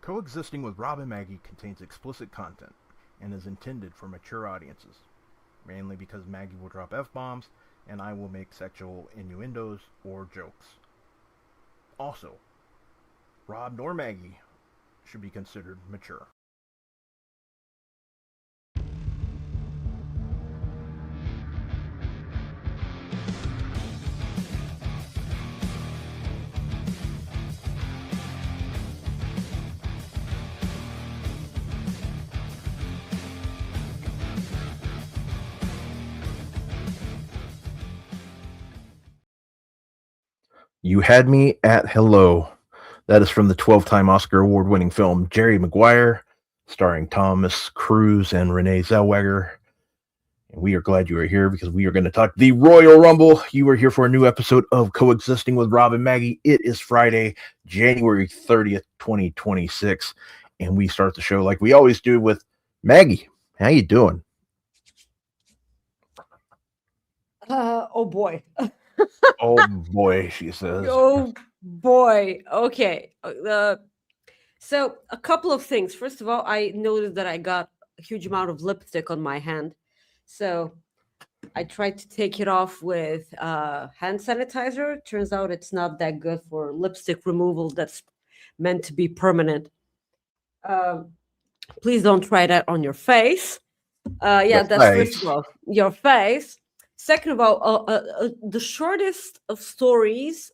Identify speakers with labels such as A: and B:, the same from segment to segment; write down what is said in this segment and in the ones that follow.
A: Coexisting with Rob and Maggie contains explicit content and is intended for mature audiences, mainly because Maggie will drop F-bombs and I will make sexual innuendos or jokes. Also, Rob nor Maggie should be considered mature. You Had Me at Hello. That is from the 12-time Oscar award-winning film Jerry Maguire, starring Thomas Cruise and Renee Zellweger. And we are glad you are here because we are going to talk the Royal Rumble. You are here for a new episode of Coexisting with Rob and Maggie. It is Friday, January 30th, 2026. And we start the show like we always do with Maggie. How you doing?
B: Oh boy.
A: Oh boy, she says.
B: Oh boy. Okay. So a couple of things. First of all, I noticed that I got a huge amount of lipstick on my hand. So I tried to take it off with hand sanitizer. Turns out it's not that good for lipstick removal. That's meant to be permanent. Please don't try that on your face. That's first of all, your face. Second of all, the shortest of stories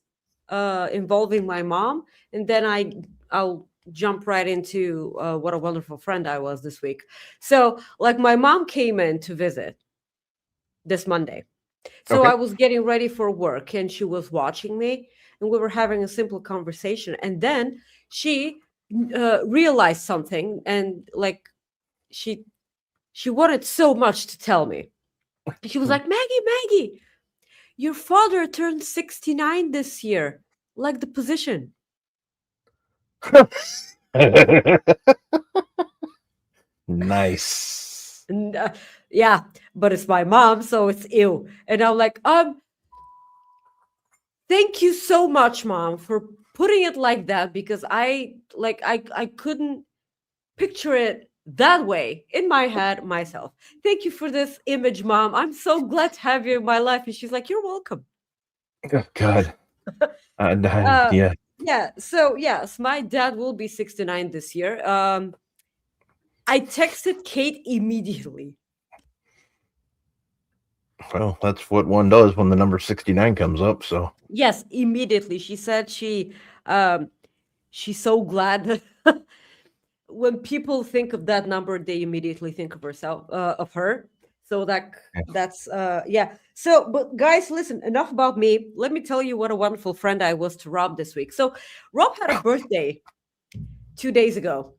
B: involving my mom, and then I'll jump right into what a wonderful friend I was this week. So, like, my mom came in to visit this Monday. So
A: Okay.
B: I was getting ready for work, and she was watching me, and we were having a simple conversation. And then she realized something, and like she wanted so much to tell me. She was like, Maggie, your father turned 69 this year. Like the position.
A: Nice.
B: And, yeah, but it's my mom, so it's ew. And I'm like, thank you so much, Mom, for putting it like that, because I couldn't picture it that way in my head myself. Thank you for this image, Mom. I'm so glad to have you in my life. And she's like, you're welcome.
A: Oh, God. Yeah.
B: Yeah. So yes, my dad will be 69 this year. I texted Kate immediately.
A: Well, that's what one does when the number 69 comes up. So
B: Yes, immediately. She said she's so glad that when people think of that number, they immediately think of her. So that's yeah. So, but guys, listen, enough about me. Let me tell you what a wonderful friend I was to Rob this week. So Rob had a birthday 2 days ago.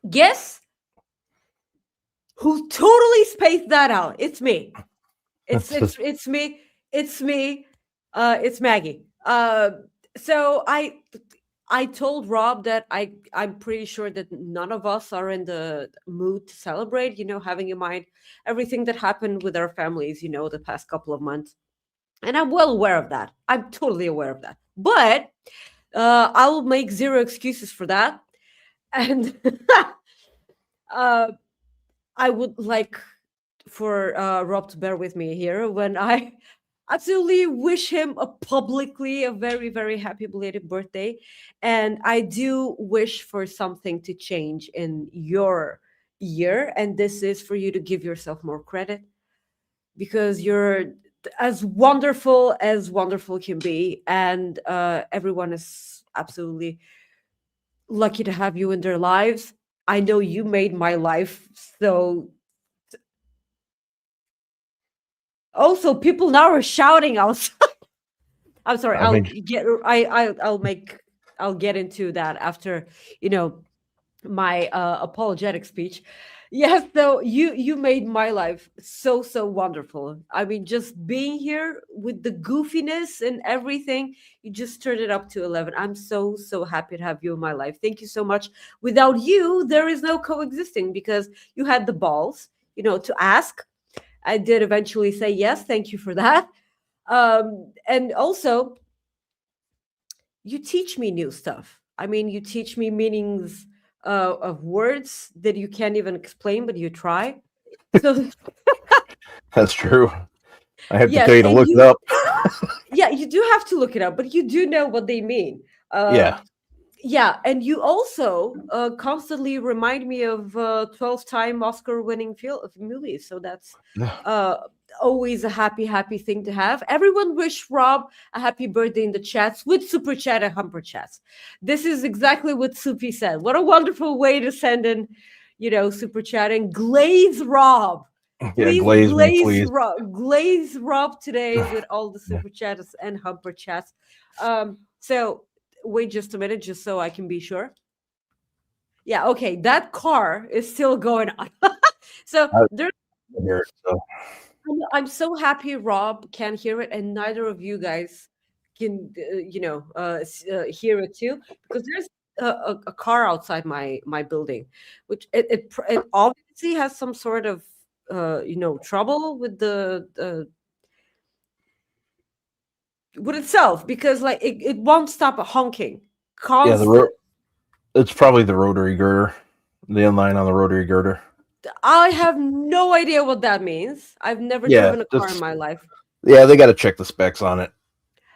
B: Guess who totally spaced that out? It's me. It's me. It's me. It's Maggie. So I told Rob that I'm pretty sure that none of us are in the mood to celebrate, having in mind everything that happened with our families, the past couple of months. And I'm well aware of that. I'm totally aware of that. But I'll make zero excuses for that. And I would like for Rob to bear with me here when I absolutely wish him publicly a very, very happy belated birthday. And I do wish for something to change in your year. And this is for you to give yourself more credit, because you're as wonderful can be. And everyone is absolutely lucky to have you in their lives. I know you made my life so. Also, people now are shouting outside. I'm sorry. I'll get into that after my apologetic speech. Yes, so you made my life so wonderful. I mean, just being here with the goofiness and everything, you just turned it up to 11. I'm so happy to have you in my life. Thank you so much. Without you, there is no coexisting, because you had the balls, to ask. I did eventually say yes. Thank you for that. And also, you teach me new stuff. I mean, you teach me meanings of words that you can't even explain, but you try. So
A: That's true. I have to
B: yes,
A: tell you to
B: and
A: look it up.
B: yeah, you do have to look it up, but you do know what they mean.
A: Yeah.
B: Yeah, and you also constantly remind me of 12-time Oscar-winning movies. So that's uh, always a happy thing to have. Everyone wish Rob a happy birthday in the chats with super chat and humper chats. This is exactly what Supi said. What a wonderful way to send in, super chat and glaze Rob.
A: Yeah,
B: Please
A: glaze me, please.
B: Glaze Rob today with all the super chats and humper chats. So wait just a minute, just so I can be sure. Yeah, okay, that car is still going on. So
A: I
B: there,
A: hear it, so.
B: I'm so happy Rob can hear it, and neither of you guys can, hear it too, because there's a car outside my building, which it obviously has some sort of trouble with the with itself, because like it won't stop honking
A: Yeah,
B: constant.
A: it's probably the rotary girder, the inline on the rotary girder.
B: I have no idea what that means. I've never
A: Yeah,
B: driven a car in
A: just
B: my life.
A: they got to check the specs on it.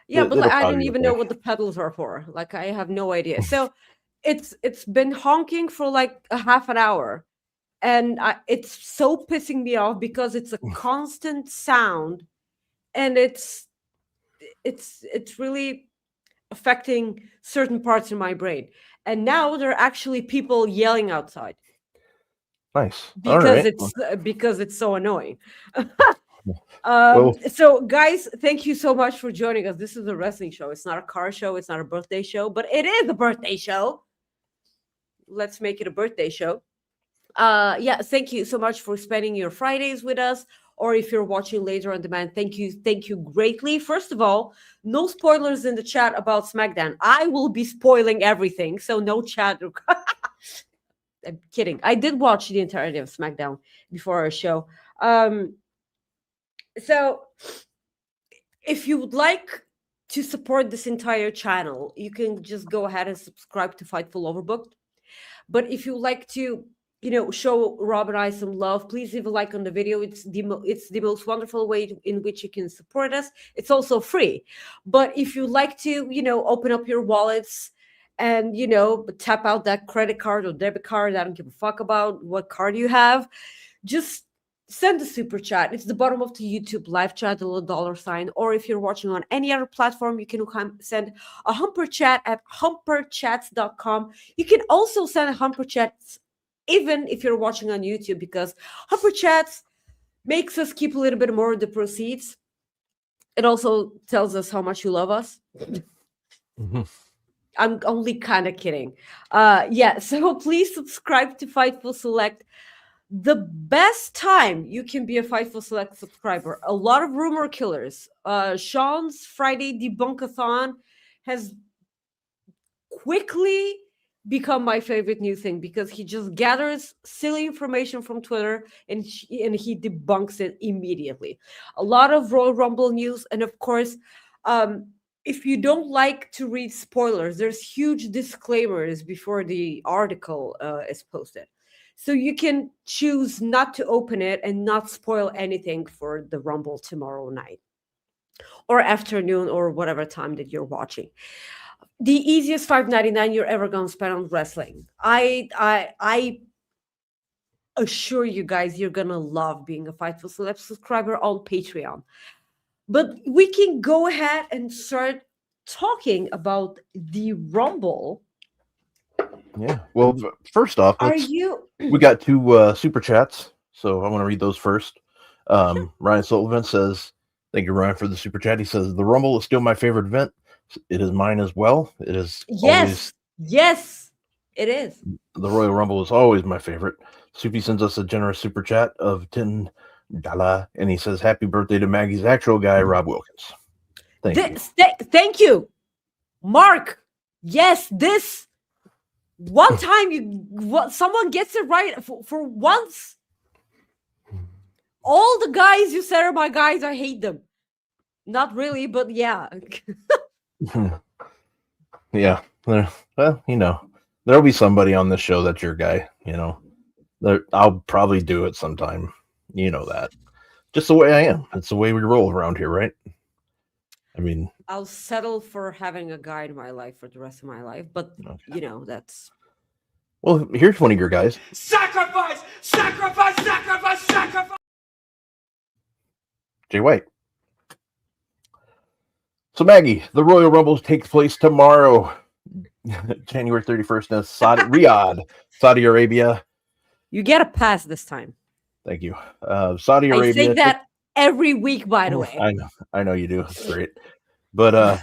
B: Yeah, but like,
A: It'll
B: I don't
A: probably be
B: even know
A: okay.
B: what the pedals are for. Like I have no idea. So it's been honking for like a half an hour, and it's so pissing me off because it's a constant sound, and it's really affecting certain parts in my brain. And now there are actually people yelling outside
A: Nice. All right.
B: because it's so annoying.
A: Well,
B: So guys, thank you so much for joining us. This is a wrestling show. It's not a car show, it's not a birthday show, but it is a birthday show. Let's make it a birthday show. Yeah, thank you so much for spending your Fridays with us, or if you're watching later on demand, thank you greatly. First of all, no spoilers in the chat about SmackDown. I will be spoiling everything, so no chat. I'm kidding. I did watch the entirety of SmackDown before our show. So if you would like to support this entire channel, you can just go ahead and subscribe to Fightful Overbooked. But if you like to, show Rob and I some love, please leave a like on the video. It's the most wonderful way in which you can support us. It's also free. But if you like to, open up your wallets and, tap out that credit card or debit card, I don't give a fuck about what card you have, just send a super chat. It's the bottom of the YouTube live chat, the little dollar sign. Or if you're watching on any other platform, you can send a humper chat at humperchats.com. You can also send a humper chats even if you're watching on YouTube, because humper chats makes us keep a little bit more of the proceeds. It also tells us how much you love us.
A: mm-hmm.
B: I'm only kind of kidding. Yeah, so please subscribe to Fightful Select. The best time you can be a Fightful Select subscriber. A lot of rumor killers. Sean's Friday Debunkathon has quickly become my favorite new thing, because he just gathers silly information from Twitter and he debunks it immediately. A lot of Royal Rumble news, and of course, if you don't like to read spoilers, there's huge disclaimers before the article is posted. So you can choose not to open it and not spoil anything for the Rumble tomorrow night or afternoon or whatever time that you're watching. The easiest $5.99 you're ever gonna spend on wrestling. I assure you guys, you're gonna love being a Fightful Select subscriber on Patreon. But we can go ahead and start talking about the Rumble.
A: Yeah. Well, first off, we got two super chats, so I want to read those first. Ryan Sullivan says, "Thank you, Ryan, for the super chat." He says, "The Rumble is still my favorite event. It is mine as well. It is
B: yes, it is.
A: The Royal Rumble is always my favorite." Soupy sends us a generous super chat of $10, and he says, "Happy birthday to Maggie's actual guy, Rob Wilkins."
B: Thank you, Mark. Yes, this one time someone gets it right for once. All the guys you said are my guys. I hate them. Not really, but yeah.
A: Yeah. Well, There'll be somebody on this show that's your guy. I'll probably do it sometime. You know that. Just the way I am. It's the way we roll around here, right? I mean,
B: I'll settle for having a guy in my life for the rest of my life, but
A: okay.
B: That's.
A: Well, here's one of your guys.
C: Sacrifice! Sacrifice! Sacrifice! Sacrifice!
A: Jay White. So, Maggie, the Royal Rumble takes place tomorrow, January 31st in Riyadh, Saudi Arabia.
B: You get a pass this time.
A: Thank you. Saudi Arabia.
B: I say that every week, by the way.
A: I know you do. It's great. But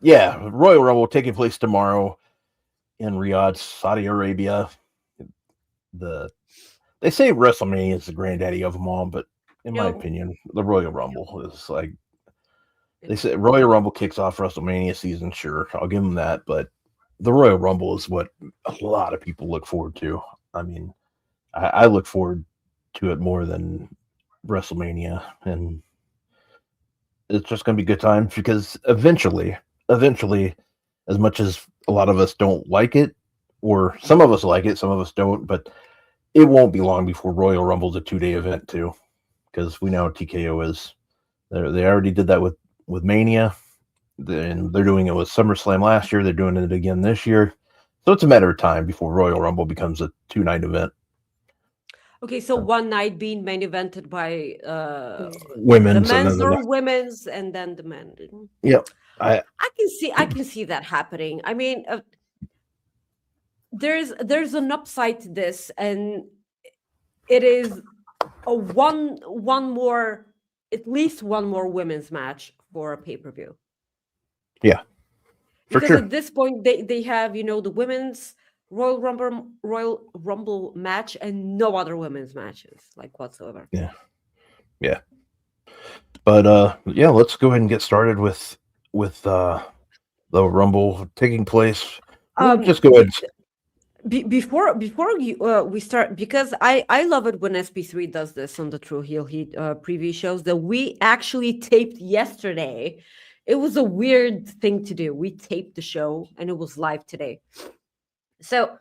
A: yeah, Royal Rumble taking place tomorrow in Riyadh, Saudi Arabia. They say WrestleMania is the granddaddy of them all, but in my opinion, the Royal Rumble is like, they say Royal Rumble kicks off WrestleMania season. Sure, I'll give them that, but the Royal Rumble is what a lot of people look forward to. I mean, I look forward to it more than WrestleMania, and it's just going to be good times because eventually, as much as a lot of us don't like it, or some of us like it, some of us don't, but it won't be long before Royal Rumble's a 2-day event too, because we know what TKO is. They already did that with Mania, and they're doing it with SummerSlam last year. They're doing it again this year. So it's a matter of time before Royal Rumble becomes a 2-night event.
B: Okay, so one night being main evented by
A: women's,
B: the men's or women's, and then the men.
A: Yep,
B: I can see that happening. I mean, there's an upside to this, and it is at least one more women's match for a pay-per-view.
A: Yeah,
B: because sure. At this point they have the women's Royal Rumble match and no other women's matches like whatsoever.
A: Yeah. But yeah, let's go ahead and get started with the Rumble taking place. Just go ahead.
B: Before we start, because I love it when SP3 does this on the True Heel Heat preview shows that we actually taped yesterday. It was a weird thing to do. We taped the show and it was live today. So,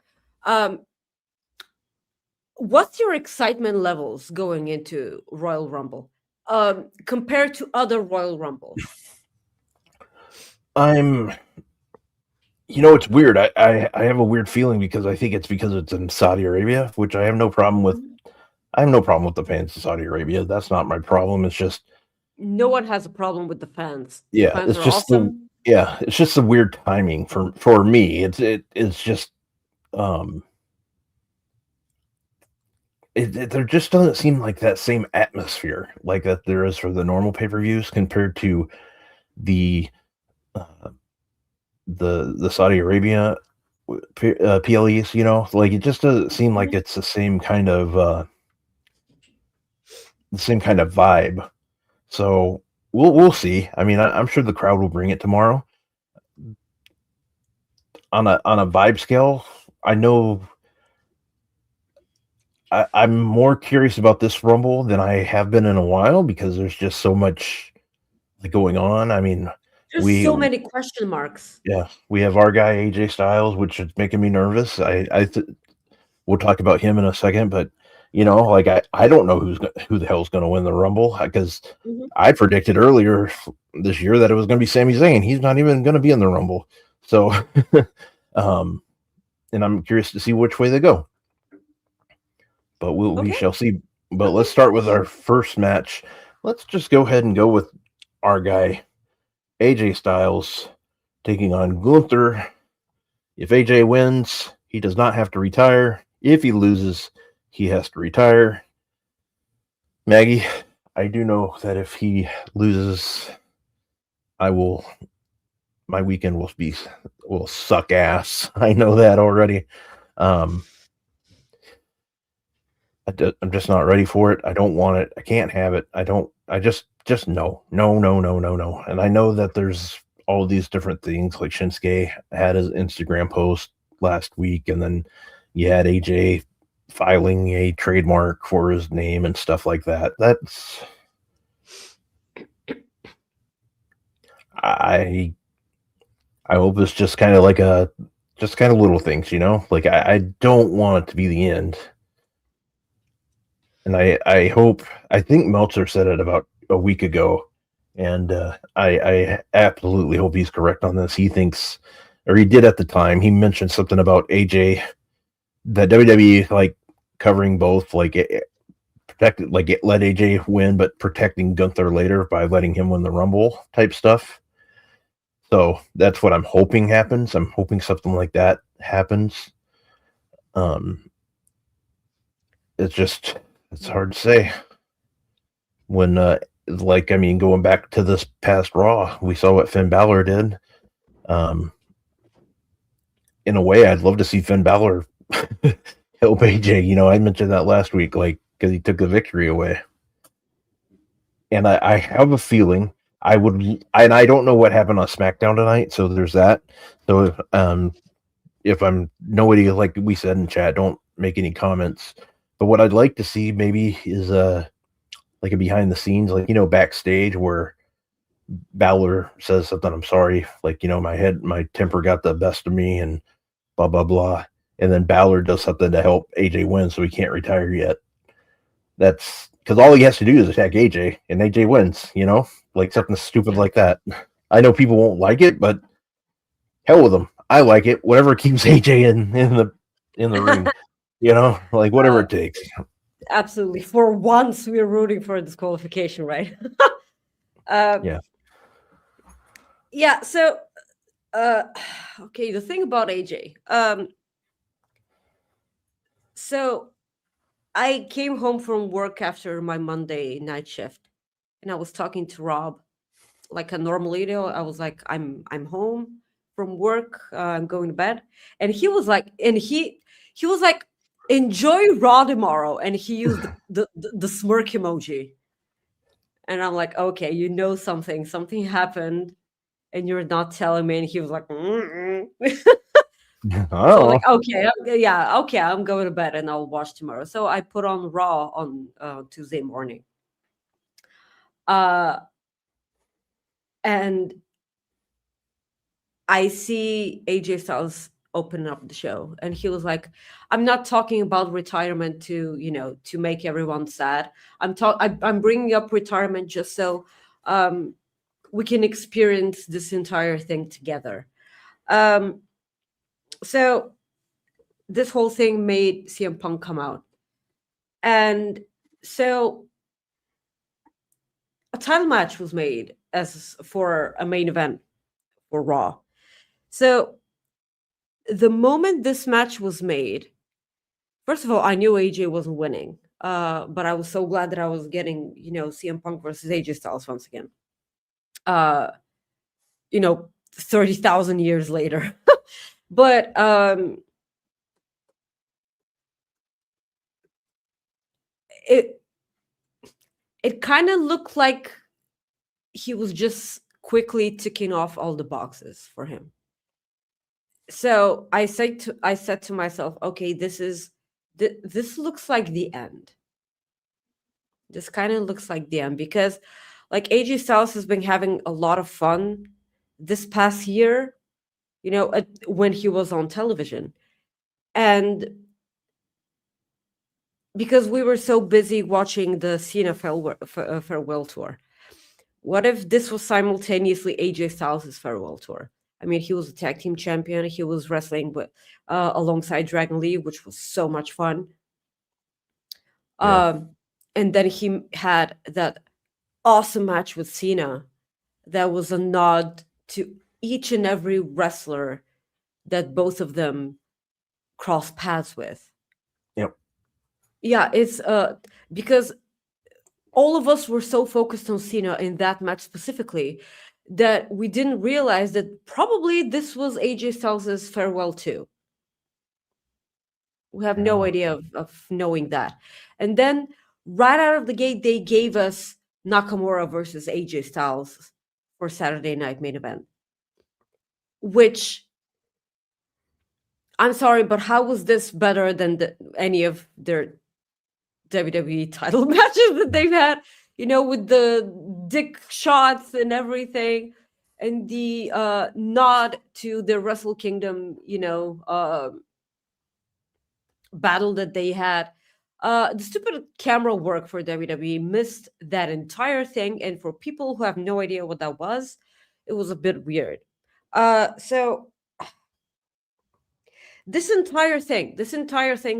B: what's your excitement levels going into Royal Rumble compared to other Royal Rumbles?
A: It's weird. I have a weird feeling because I think it's because it's in Saudi Arabia, which I have no problem with. I have no problem with the fans in Saudi Arabia. That's not my problem. It's just
B: no one has a problem with the fans.
A: Yeah,
B: the fans
A: it's just
B: awesome.
A: It's just the weird timing for me. It's just there just doesn't seem like that same atmosphere like that there is for the normal pay-per-views compared to the Saudi Arabia PLEs, like it just doesn't seem like it's the same kind of vibe. So we'll see. I mean, I'm sure the crowd will bring it tomorrow. On a vibe scale, I know I'm more curious about this Rumble than I have been in a while because there's just so much going on. I mean,
B: there's so many question marks.
A: Yeah, we have our guy AJ Styles, which is making me nervous. We'll talk about him in a second, but I don't know who the hell's going to win the Rumble because I predicted earlier this year that it was going to be Sami Zayn. He's not even going to be in the Rumble. So, and I'm curious to see which way they go. But we shall see. But let's start with our first match. Let's just go ahead and go with our guy, AJ Styles, taking on Gunther. If AJ wins, he does not have to retire. If he loses, he has to retire. Maggie, I do know that if he loses, my weekend will suck ass. I know that already. I'm just not ready for it. I don't want it. I can't have it. I just no. And I know that there's all these different things, like Shinsuke had his Instagram post last week, and then you had AJ filing a trademark for his name and stuff like that. I I hope it's just kind of like just kind of little things, Like I don't want it to be the end. And I think Meltzer said it about a week ago, and I absolutely hope he's correct on this. He thinks, or he did at the time, he mentioned something about AJ, that WWE like covering both, like protected, like it let AJ win, but protecting Gunther later by letting him win the Rumble type stuff. So that's what I'm hoping happens. I'm hoping something like that happens. It's hard to say. When going back to this past Raw, we saw what Finn Balor did. In a way, I'd love to see Finn Balor help AJ. I mentioned that last week, like, because he took the victory away. And I have a feeling I would, and I don't know what happened on SmackDown tonight, so there's that. So if I'm nobody, like we said in chat, don't make any comments. But what I'd like to see maybe is like a behind the scenes, like, backstage where Balor says something, I'm sorry, like, my temper got the best of me and blah, blah, blah. And then Balor does something to help AJ win so he can't retire yet. That's because all he has to do is attack AJ and AJ wins, like something stupid like that. I know people won't like it, but hell with them. I like it. Whatever keeps AJ in the ring, like whatever it takes.
B: Absolutely. For once, we're rooting for disqualification, right?
A: Yeah.
B: Yeah. So, okay. The thing about AJ. So, I came home from work after my Monday night shift, and I was talking to Rob, like a normal idiot. I was like, "I'm home from work. I'm going to bed," and he was like, "Enjoy Raw tomorrow," and he used the smirk emoji, and I'm like, "Okay, something happened, and you're not telling me." And he was like, So like, okay, I'm going to bed and I'll watch tomorrow. So I put on Raw on Tuesday morning. And I see AJ Styles open up the show, and he was like, "I'm not talking about retirement to make everyone sad. I'm bringing up retirement just so we can experience this entire thing together." So this whole thing made CM Punk come out, and so a title match was made as for a main event for Raw. So the moment this match was made, first of all, I knew AJ wasn't winning, but I was so glad that I was getting CM Punk versus AJ Styles once again. 30,000 years later. But it kind of looked like he was just quickly ticking off all the boxes for him. So I said to myself, okay, this looks like the end. This kind of looks like the end, because like AJ Styles has been having a lot of fun this past year, when he was on television. And because we were so busy watching the Cena farewell tour, what if this was simultaneously AJ Styles' farewell tour? I mean, he was a tag team champion. He was wrestling alongside Dragon Lee, which was so much fun.
A: Yeah.
B: And then he had that awesome match with Cena that was a nod to each and every wrestler that both of them crossed paths with.
A: Yep.
B: Yeah, it's because all of us were so focused on Cena in that match specifically that we didn't realize that probably this was AJ Styles' farewell too. We have no idea of knowing that. And then right out of the gate, they gave us Nakamura versus AJ Styles for Saturday Night Main Event. Which, I'm sorry, but how was this better than any of their WWE title matches that they've had? With the dick shots and everything. and the nod to the Wrestle Kingdom, battle that they had. The stupid camera work for WWE missed that entire thing, and for people who have no idea what that was, it was a bit weird. So this entire thing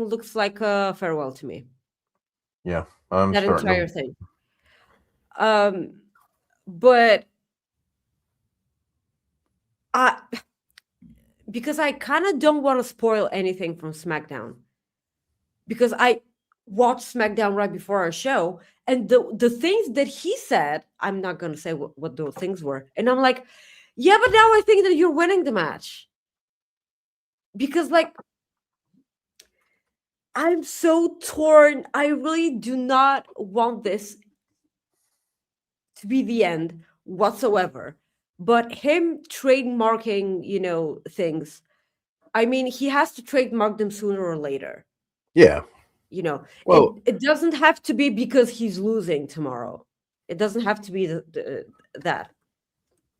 B: looks like a farewell to me.
A: Yeah, I'm
B: That
A: starting
B: entire
A: to.
B: thing. But because I kind of don't want to spoil anything from SmackDown, because I watched SmackDown right before our show, and the things that he said, I'm not gonna say what those things were, and I'm like, yeah, but now I think that you're winning the match, because like I'm so torn. I really do not want this to be the end whatsoever. But him trademarking, things, I mean, he has to trademark them sooner or later.
A: Yeah.
B: It,
A: Well,
B: it doesn't have to be because he's losing tomorrow. It doesn't have to be that.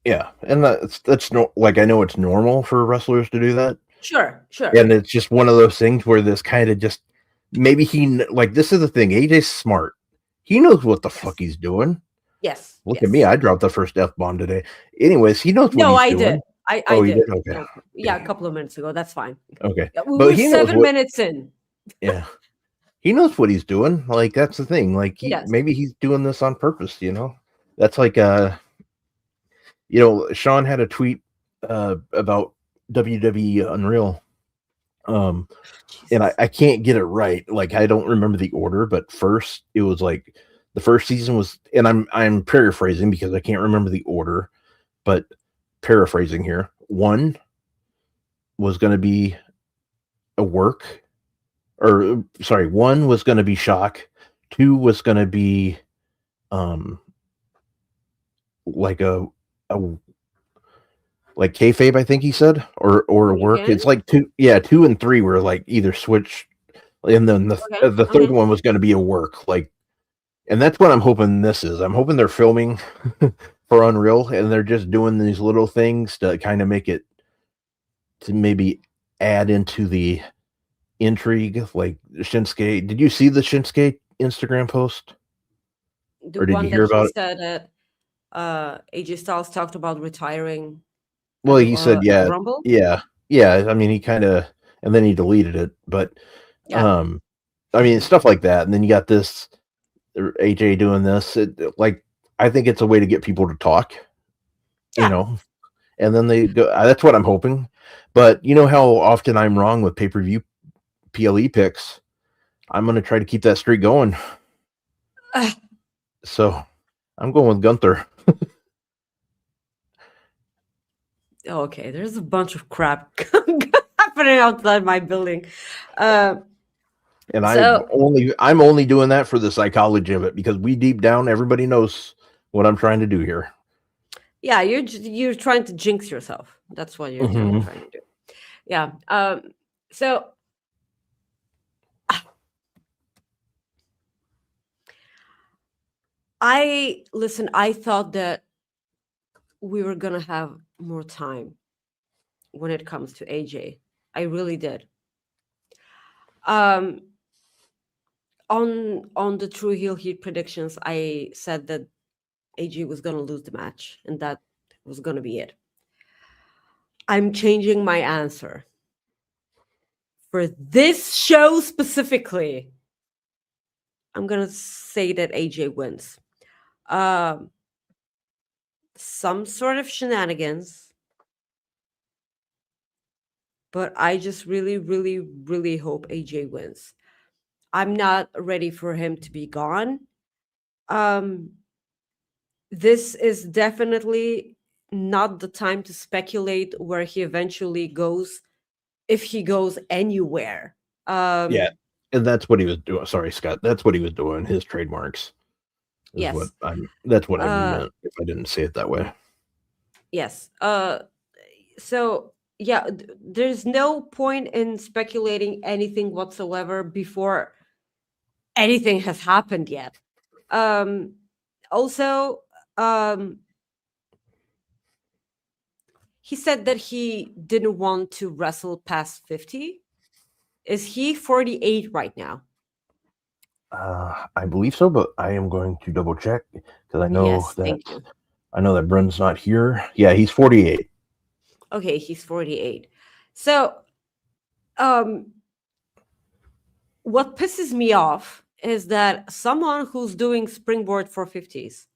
A: yeah, and that's no, like, I know it's normal for wrestlers to do that,
B: Sure.
A: and it's just one of those things where this kind of just maybe like, this is the thing. AJ's smart. He knows what the fuck he's doing.
B: Yes.
A: Look at me. I dropped the first F-bomb today. Anyways, he knows what
B: No,
A: he's
B: I
A: doing.
B: did. I
A: Oh, you
B: did.
A: did? Okay.
B: Yeah, a couple of minutes ago. That's fine.
A: Okay.
B: Yeah, we
A: But
B: were
A: he knows
B: 7 minutes in.
A: Yeah. He knows what he's doing. Like, that's the thing. Like,
B: Yes.
A: maybe he's doing this on purpose, That's like, Sean had a tweet about WWE Unreal. And I can't get it right. Like, I don't remember the order, but first it was like the first season was, and I'm paraphrasing because I can't remember the order, but paraphrasing here. 1 was going to be a work, or sorry, 1 was going to be shock, 2 was going to be like a like kayfabe, I think he said, or work.
B: Again?
A: It's like 2 and 3 were like either switch, and then the third one was going to be a work, like, and that's what I'm hoping this is. I'm hoping they're filming for Unreal, and they're just doing these little things to kind of make it, to maybe add into the intrigue, like Shinsuke. Did you see the Shinsuke Instagram post?
B: The
A: Or did
B: one
A: you hear
B: that he
A: about it?
B: said that AJ Styles talked about retiring
A: Well, he said,
B: at
A: yeah,
B: Rumble.
A: yeah. I mean, he kind of, and then he deleted it. But,
B: Yeah.
A: I mean, stuff like that. And then you got this AJ doing this. Like, I think it's a way to get people to talk,
B: Yeah.
A: and then they go. That's what I'm hoping. But you know how often I'm wrong with pay-per-view PLE picks. I'm going to try to keep that streak going. So I'm going with Gunther.
B: Okay, there's a bunch of crap happening outside my building.
A: And I'm only doing that for the psychology of it, because we deep down, everybody knows what I'm trying to do here.
B: Yeah, you're trying to jinx yourself. That's what you're trying to do. Yeah. So I thought that we were gonna have more time when it comes to AJ. I really did. On the True Heel Heat predictions, I said that AJ was gonna lose the match, and that was gonna be it. I'm changing my answer for this show specifically. I'm gonna say that AJ wins. Some sort of shenanigans, but I just really, really, really hope AJ wins. I'm not ready for him to be gone. This is definitely not the time to speculate where he eventually goes, if he goes anywhere.
A: Yeah, and that's what he was doing. Sorry, Scott. That's what he was doing. His trademarks.
B: Yes.
A: That's what I meant, if I didn't say it that way.
B: Yes. So yeah, there's no point in speculating anything whatsoever before anything has happened yet. Also, he said that he didn't want to wrestle past 50. Is he 48 right now?
A: I believe so, but I am going to double check because I know
B: Thank you.
A: that Brun's not here. Yeah, he's 48.
B: Okay, he's 48. So, what pisses me off is that someone who's doing springboard for 50s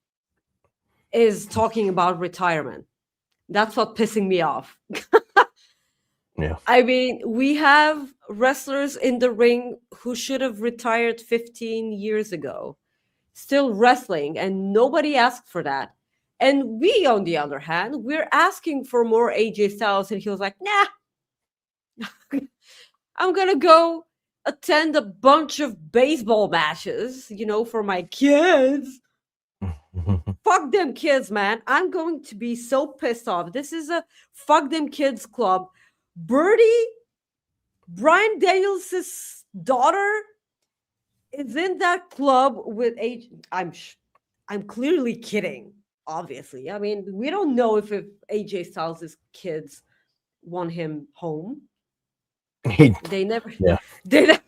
B: is talking about retirement. That's what pissing me off.
A: Yeah.
B: I mean, we have wrestlers in the ring who should have retired 15 years ago, still wrestling, and nobody asked for that. And we, on the other hand, we're asking for more AJ Styles, and he was like, nah, I'm gonna go attend a bunch of baseball matches, for my kids. Fuck them kids, man. I'm going to be so pissed off. This is a fuck them kids club. Birdie, Brian Daniels' daughter, is in that club with AJ. I'm clearly kidding, obviously. I mean, we don't know if AJ Styles' kids want him home. They never they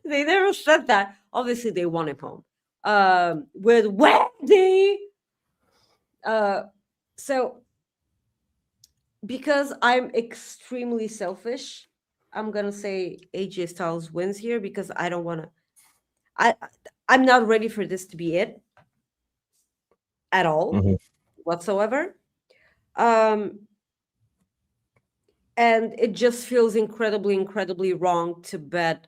B: never said that. Obviously, they want him home. With Wendy. So because I'm extremely selfish, I'm gonna say AJ Styles wins here because I don't want to. I'm not ready for this to be it at all, whatsoever. And it just feels incredibly, incredibly wrong to bet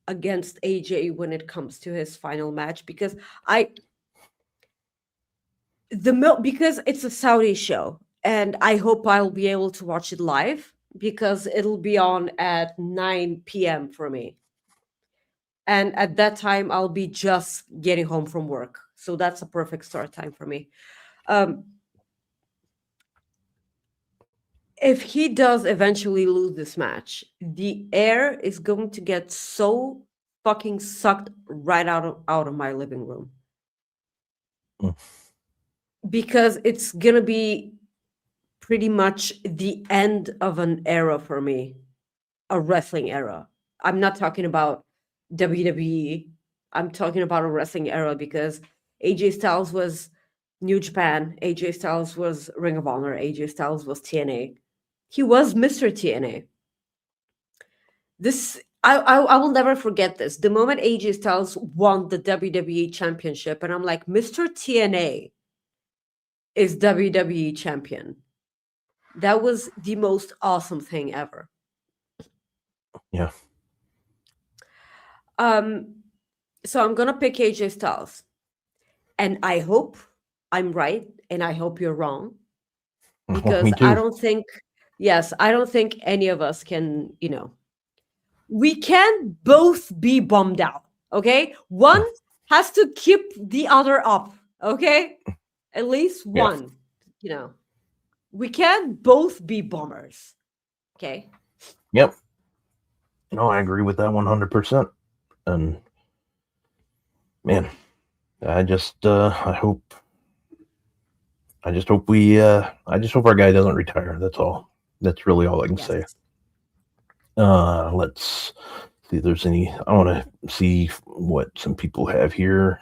B: against AJ when it comes to his final match because because it's a Saudi show and I hope I'll be able to watch it live because it'll be on at 9 p.m. for me. And at that time, I'll be just getting home from work. So that's a perfect start time for me. If he does eventually lose this match, the air is going to get so fucking sucked right out of my living room. Because it's going to be pretty much the end of an era for me, a wrestling era. I'm not talking about WWE. I'm talking about a wrestling era because AJ Styles was New Japan. AJ Styles was Ring of Honor. AJ Styles was TNA. He was Mr. TNA. I will never forget this. The moment AJ Styles won the WWE Championship, and I'm like, Mr. TNA is WWE Champion. That was the most awesome thing ever.
A: Yeah.
B: So I'm gonna pick AJ Styles, and I hope I'm right, and I hope you're wrong, because I don't think any of us can. We can both be bummed out. Okay, one has to keep the other up. Okay, at least one. We can both be bummers. Okay.
A: Yep. No, I agree with that 100%. And man, I just hope our guy doesn't retire. That's all. That's really all I can say. Let's see if there's any. I want to see what some people have here.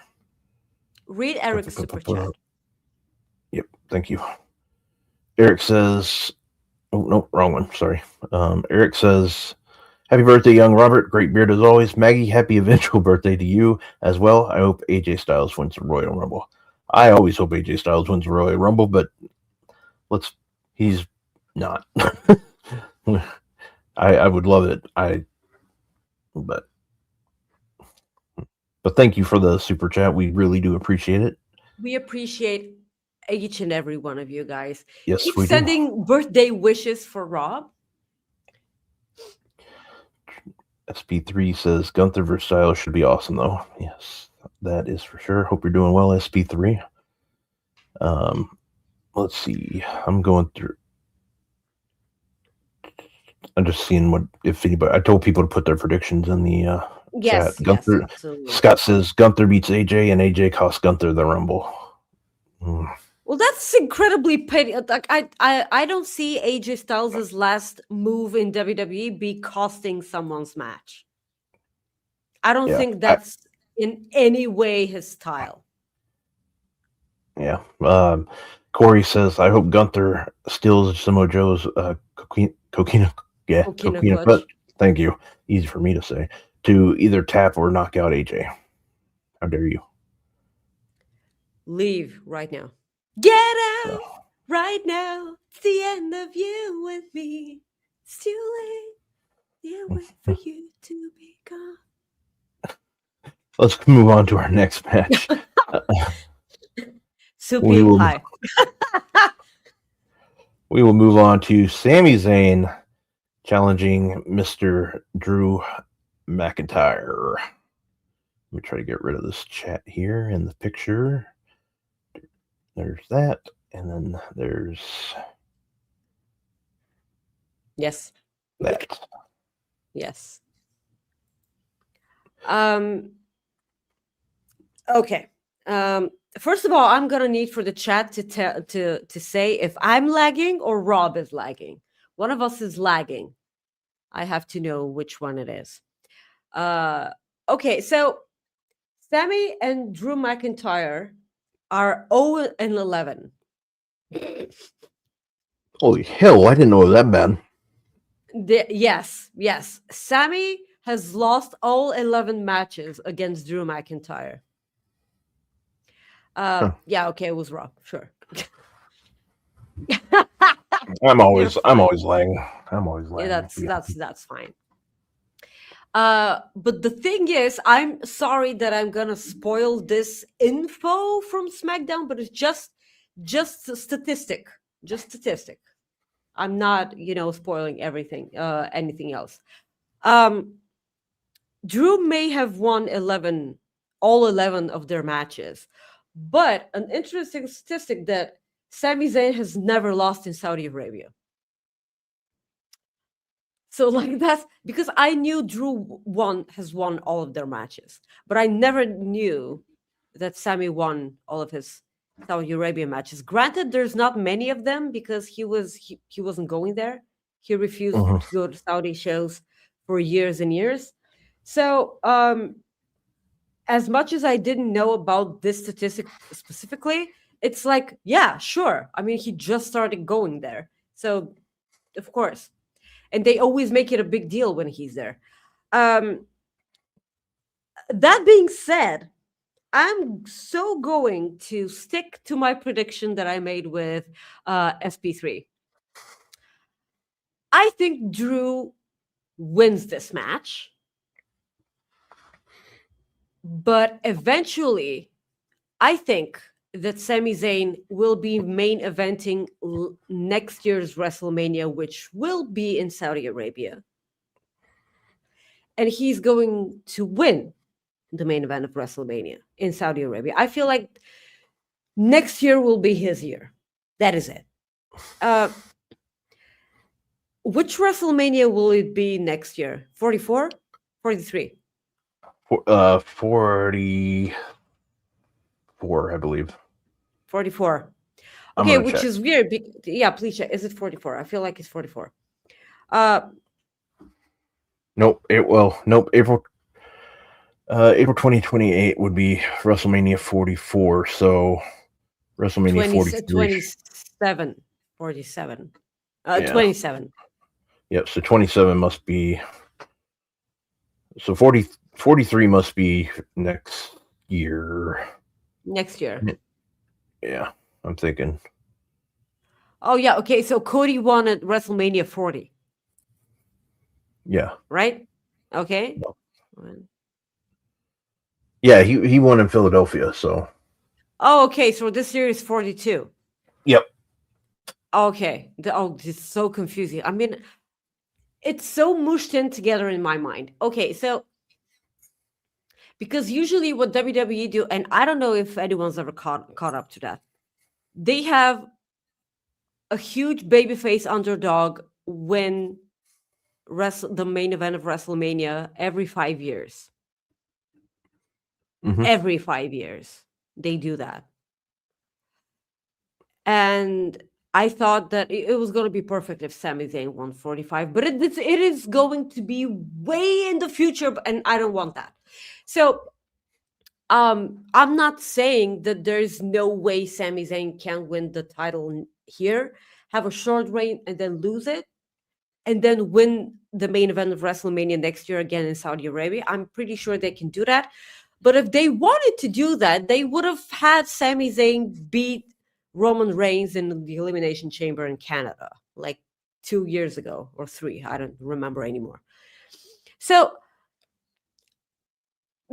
B: Read Eric's super chat.
A: Yep, thank you. Eric says, oh no, wrong one. Sorry. Eric says, happy birthday, young Robert. Great beard as always. Maggie, happy eventual birthday to you as well. I hope AJ Styles wins the Royal Rumble. I always hope AJ Styles wins the Royal Rumble, but he's not. I would love it. But thank you for the super chat. We really do appreciate it.
B: We appreciate each and every one of you guys.
A: Yes,
B: keep
A: we
B: sending birthday wishes for Rob.
A: SP3 says Gunther vs. Styles should be awesome, though. Yes, that is for sure. Hope you're doing well, SP3. Let's see. I'm going through. I'm just seeing if anybody. I told people to put their predictions in the chat. Gunther. Scott says Gunther beats AJ, and AJ costs Gunther the Rumble.
B: Well, that's incredibly petty. Like I don't see AJ Styles' last move in WWE be costing someone's match. I don't
A: Yeah,
B: think that's in any way his style.
A: yeah. Corey says, "I hope Gunther steals Samoa Joe's coquina
B: Coquina
A: butt.
B: clutch.
A: Thank you. Easy for me to say. To either tap or knock out AJ. How dare you?
B: Leave right now. Get out right now. It's the end of you and me. It's too late. Yeah, wait for you to be gone.
A: Let's move on to our next match.
B: Soupy, hi.
A: We will move on to Sami Zayn challenging Mr. Drew McIntyre. Let me try to get rid of this chat here in the picture. There's that. And then there's
B: Yes.
A: that.
B: Yes. Okay. First of all, I'm gonna need for the chat to say if I'm lagging or Rob is lagging. One of us is lagging. I have to know which one it is. Okay, so Sami and Drew McIntyre are 0-11.
A: Holy hell, I didn't know it was that bad.
B: Yes. Sami has lost all 11 matches against Drew McIntyre. Yeah, okay, it was Rob. Sure.
A: I'm always lagging.
B: Yeah, that's fine. But the thing is, I'm sorry that I'm gonna spoil this info from SmackDown, but it's just statistic. I'm not, spoiling everything, anything else. Drew may have won all 11 of their matches, but an interesting statistic that Sami Zayn has never lost in Saudi Arabia. So like that's because I knew Drew has won all of their matches, but I never knew that Sami won all of his Saudi Arabia matches. Granted, there's not many of them because he wasn't going there. He refused to go to Saudi shows for years and years. So as much as I didn't know about this statistic specifically, it's like, yeah, sure. I mean, he just started going there. So of course. And they always make it a big deal when he's there. That being said, I'm so going to stick to my prediction that I made with SP3. I think Drew wins this match, but eventually, I think that Sami Zayn will be main eventing next year's WrestleMania, which will be in Saudi Arabia. And he's going to win the main event of WrestleMania in Saudi Arabia. I feel like next year will be his year. That is it. Which WrestleMania will it be next year? 44? 43?
A: 44, I believe.
B: 44. Okay, which check. Is weird. Yeah, please check. Is it 44? I feel like it's 44.
A: Nope. Nope. April 2028 would be WrestleMania 44. So WrestleMania 43.
B: 27. 47. 27.
A: Yep. So 27 must be. So 43 must be next year.
B: Next year.
A: Yeah, I'm thinking.
B: Oh, yeah. Okay. So Cody won at WrestleMania 40.
A: Yeah.
B: Right? Okay. No.
A: Yeah, he won in Philadelphia, so.
B: Oh, okay. So this year is 42.
A: Yep.
B: Okay. It's so confusing. I mean, it's so mushed in together in my mind. Okay, so because usually what WWE do, and I don't know if anyone's ever caught up to that, they have a huge babyface underdog win the main event of WrestleMania every 5 years. Mm-hmm. Every 5 years, they do that. And I thought that it was going to be perfect if Sami Zayn won 45, but it is going to be way in the future, and I don't want that. So I'm not saying that there's no way Sami Zayn can win the title here, have a short reign, and then lose it, and then win the main event of WrestleMania next year again in Saudi Arabia. I'm pretty sure they can do that. But if they wanted to do that, they would have had Sami Zayn beat Roman Reigns in the Elimination Chamber in Canada, like 2 years ago or 3. I don't remember anymore. So,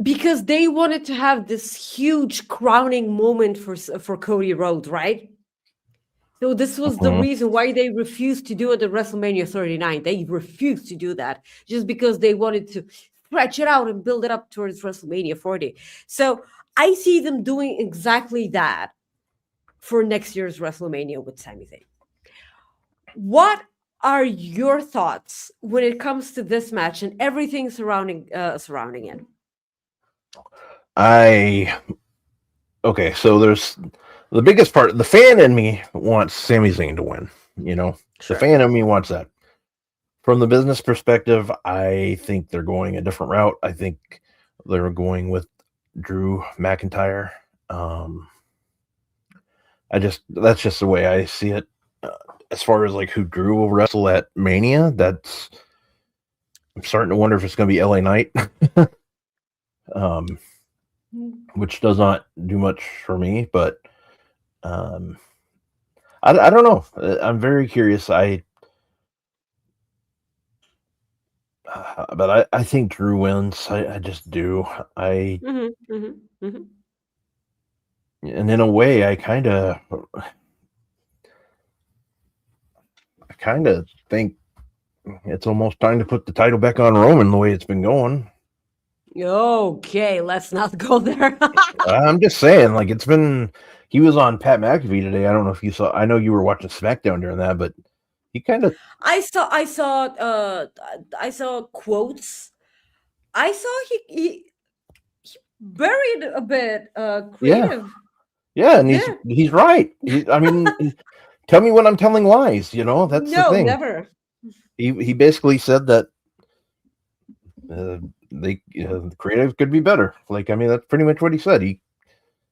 B: because they wanted to have this huge crowning moment for Cody Rhodes, right? So this was the reason why they refused to do it at WrestleMania 39. They refused to do that just because they wanted to stretch it out and build it up towards WrestleMania 40. So I see them doing exactly that for next year's WrestleMania with Sami Zayn. What are your thoughts when it comes to this match and everything surrounding it?
A: Okay, so there's the biggest part. The fan in me wants Sami Zayn to win. You know,
B: Sure.
A: The fan in me wants that. From the business perspective, I think they're going a different route. I think they're going with Drew McIntyre. That's just the way I see it. As far as like who Drew will wrestle at Mania, I'm starting to wonder if it's going to be LA Knight. Which does not do much for me, but I don't know. I'm very curious. But I think Drew wins. I just do. And in a way, I kind of think it's almost time to put the title back on Roman the way it's been going.
B: Okay, let's not go there.
A: I'm just saying, like he was on Pat McAfee today. I don't know if you saw. I know you were watching SmackDown during that, but he kind of.
B: I saw quotes. I saw he buried a bit creative.
A: Yeah, and he's right. Tell me when I'm telling lies. That's the thing.
B: Never.
A: He basically said that the creative could be better. That's pretty much what he said.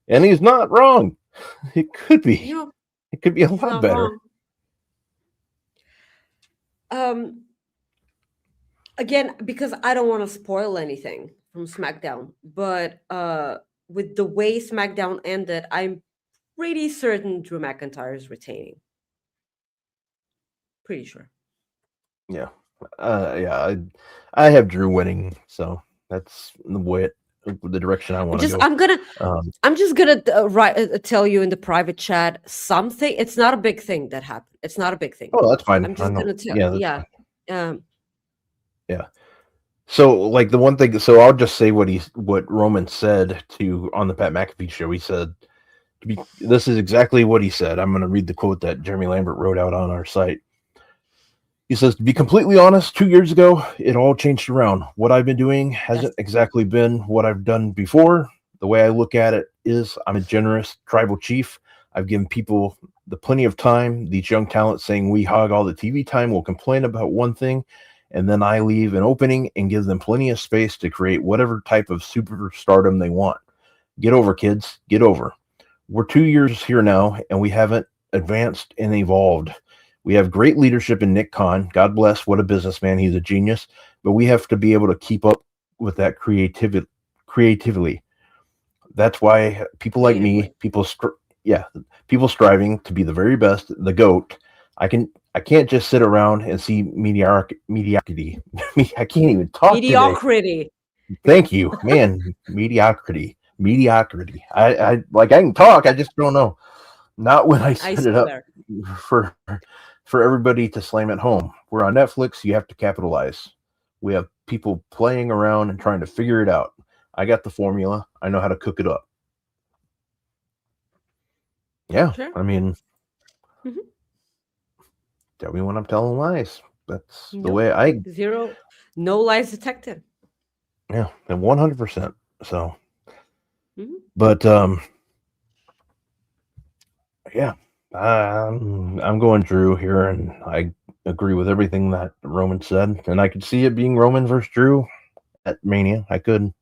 A: And he's not wrong. It could be. It could be a lot better.
B: Again, because I don't want to spoil anything from SmackDown, but with the way SmackDown ended, I'm pretty certain Drew McIntyre is retaining. Pretty sure.
A: Yeah. I have Drew winning, so that's the direction I want to go.
B: I'm just gonna tell you in the private chat something. It's not a big thing that happened. It's not a big thing.
A: Oh, that's fine.
B: I'm just gonna tell. Yeah.
A: So, like the one thing. So I'll just say what Roman said on the Pat McAfee show. He said, "This is exactly what he said." I'm going to read the quote that Jeremy Lambert wrote out on our site. He says, "To be completely honest, 2 years ago, it all changed around. What I've been doing hasn't exactly been what I've done before. The way I look at it is I'm a generous tribal chief. I've given people the plenty of time. These young talents saying we hog all the TV time will complain about one thing, and then I leave an opening and give them plenty of space to create whatever type of superstardom they want. Get over, kids. Get over. We're 2 years here now, and we haven't advanced and evolved. We have great leadership in Nick Khan. God bless. What a businessman. He's a genius. But we have to be able to keep up with that creatively. That's why people like me, people striving to be the very best, the GOAT. I can't just sit around and see mediocrity. I can't even talk
B: Mediocrity.
A: Today. Thank you, man. Mediocrity. I can talk. I just don't know. Not when I set it up for everybody to slam at home. We're on Netflix. You have to capitalize. We have people playing around and trying to figure it out. I got the formula. I know how to cook it up. Yeah,
B: sure.
A: Tell me when I'm telling lies. That's the way
B: no lies detected.
A: Yeah, and 100%. So, but yeah, I'm going Drew here, and I agree with everything that Roman said. And I could see it being Roman versus Drew at Mania. I could.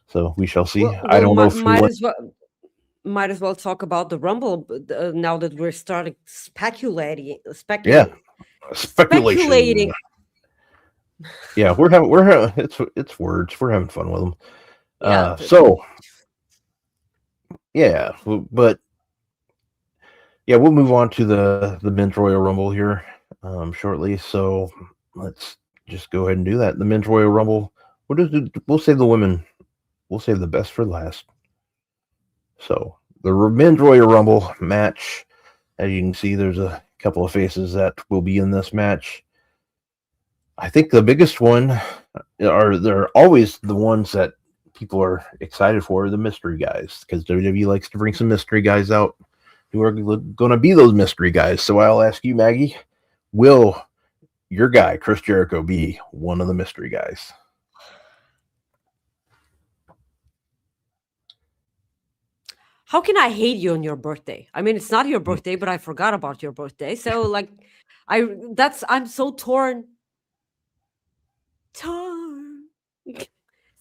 A: So we shall see. I don't know if he went.
B: Might as well talk about the Rumble now that we're starting speculating.
A: Yeah, speculation.
B: Speculating.
A: Yeah, we're having it's words. We're having fun with them.
B: Yeah.
A: So yeah, but yeah, we'll move on to the Men's Royal Rumble here shortly. So let's just go ahead and do that. The Men's Royal Rumble. We'll save the women. We'll save the best for last. So the Men's Royal Rumble match. As you can see, there's a couple of faces that will be in this match. I think the biggest one they're always the ones that people are excited for, the mystery guys, because WWE likes to bring some mystery guys out who are going to be those mystery guys. So I'll ask you, Maggie, will your guy, Chris Jericho, be one of the mystery guys?
B: How can I hate you on your birthday? I mean, it's not your birthday, but I forgot about your birthday. So like, I'm so torn.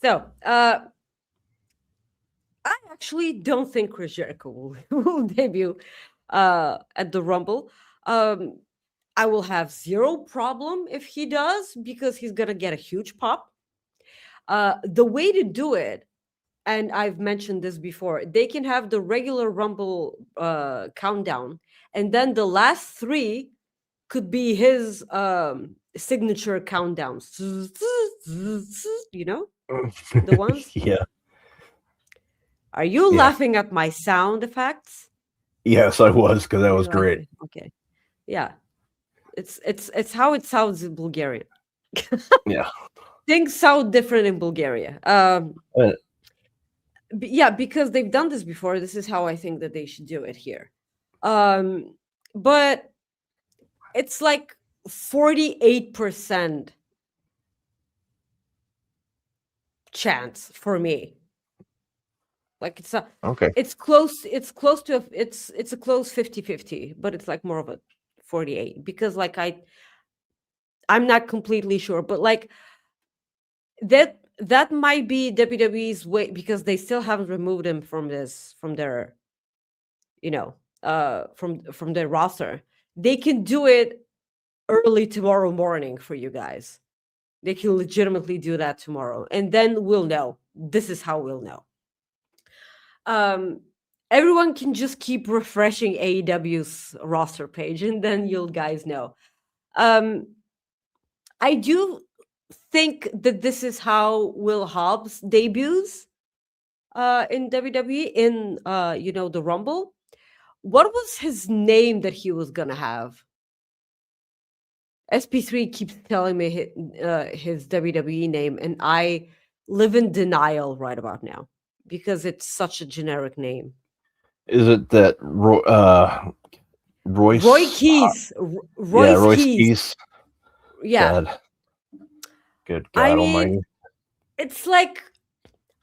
B: So, I actually don't think Chris Jericho will debut at the Rumble. I will have zero problem if he does, because he's gonna get a huge pop. The way to do it, and I've mentioned this before, they can have the regular Rumble countdown, and then the last three could be his signature countdowns. You know, the ones.
A: Yeah.
B: Are you
A: Yeah.
B: laughing at my sound effects?
A: Yes, I was, because that was great.
B: Okay. Yeah. It's how it sounds in Bulgarian.
A: Yeah.
B: Things sound different in Bulgaria. Yeah, because they've done this before. This is how I think that they should do it here. But it's like 48% chance for me. Like it's a
A: Okay.
B: it's close to it's a close 50-50, but it's like more of a 48, because like I'm not completely sure, but like that might be WWE's way, because they still haven't removed him from their from their roster. They can do it early tomorrow morning for you guys. They can legitimately do that tomorrow, and then we'll know. This is how we'll know. Everyone can just keep refreshing AEW's roster page, and then you'll guys know. I do think that this is how Will Hobbs debuts in WWE in the Rumble. What was his name that he was gonna have? SP3 keeps telling me his WWE name, and I live in denial right about now, because it's such a generic name.
A: Is it that Royce?
B: Roy Keys.
A: Royce Keys.
B: Yeah.
A: God. Good God Almighty.
B: It's like,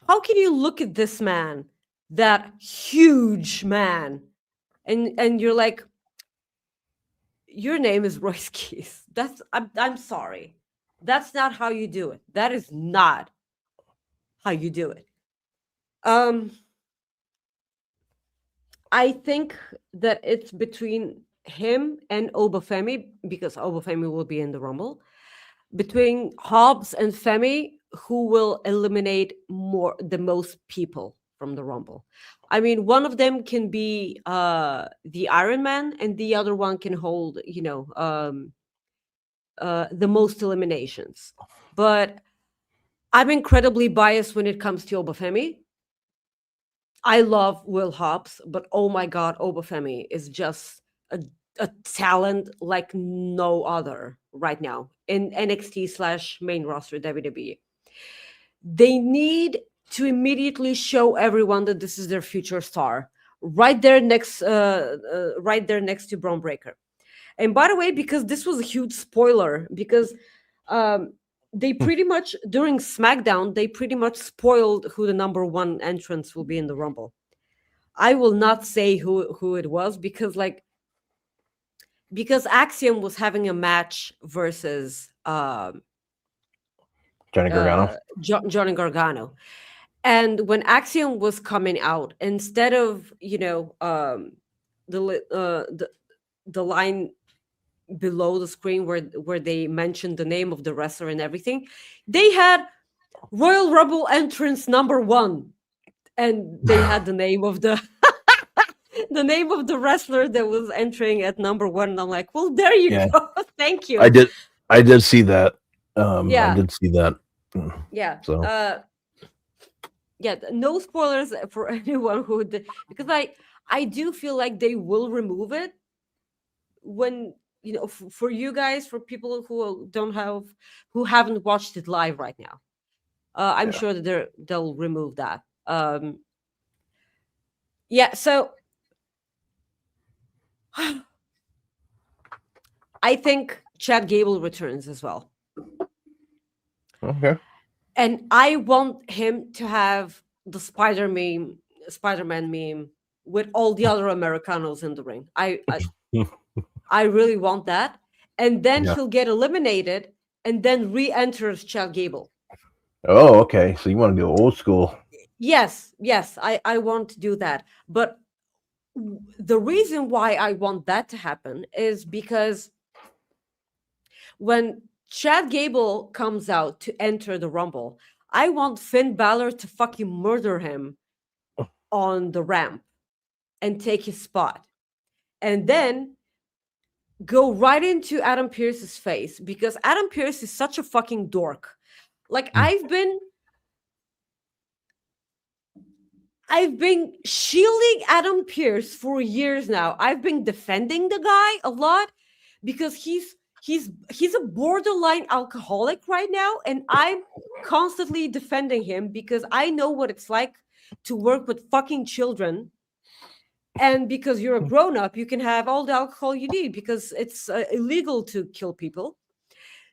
B: how can you look at this man, that huge man, and you're like, your name is Royce Keys. I'm sorry. That's not how you do it. That is not how you do it. I think that it's between him and Obafemi, because Obafemi will be in the Rumble. Between Hobbs and Femi, who will eliminate the most people from the Rumble. I mean, one of them can be the Iron Man, and the other one can hold, the most eliminations. But I'm incredibly biased when it comes to Obafemi. I love Will Hobbs, but oh my God, Obafemi is just a talent like no other right now in NXT / main roster WWE. They need to immediately show everyone that this is their future star, right there next to Braun Breaker. And by the way, because this was a huge spoiler, because they pretty much, during SmackDown, they pretty much spoiled who the number one entrance will be in the Rumble. I will not say who it was, because like because Axiom was having a match versus
A: Johnny Gargano.
B: Johnny Gargano. And when Axiom was coming out, instead of the line below the screen where they mentioned the name of the wrestler and everything, they had Royal Rumble entrance number 1, and they had the name of the the name of the wrestler that was entering at number 1. And I'm like, well, there you go. Thank you.
A: I did see that. I did see that.
B: Yeah.
A: So
B: yeah, no spoilers for anyone who did, because I do feel like they will remove it when, for you guys, for people who haven't watched it live right now. I'm sure that they'll remove that. Yeah, so I think Chad Gable returns as well.
A: okay.
B: And I want him to have the Spider-Man meme with all the other Americanos in the ring. I really want that. And then he'll get eliminated and then re-enters Chad Gable.
A: Oh, okay. So you want to go old school?
B: Yes, I want to do that. But the reason why I want that to happen is because when Chad Gable comes out to enter the Rumble, I want Finn Balor to fucking murder him on the ramp and take his spot. And then go right into Adam Pearce's face, because Adam Pearce is such a fucking dork. Like, I've been shielding Adam Pearce for years now. I've been defending the guy a lot because he's a borderline alcoholic right now, and I'm constantly defending him because I know what it's like to work with fucking children. And because you're a grown-up, you can have all the alcohol you need because it's illegal to kill people.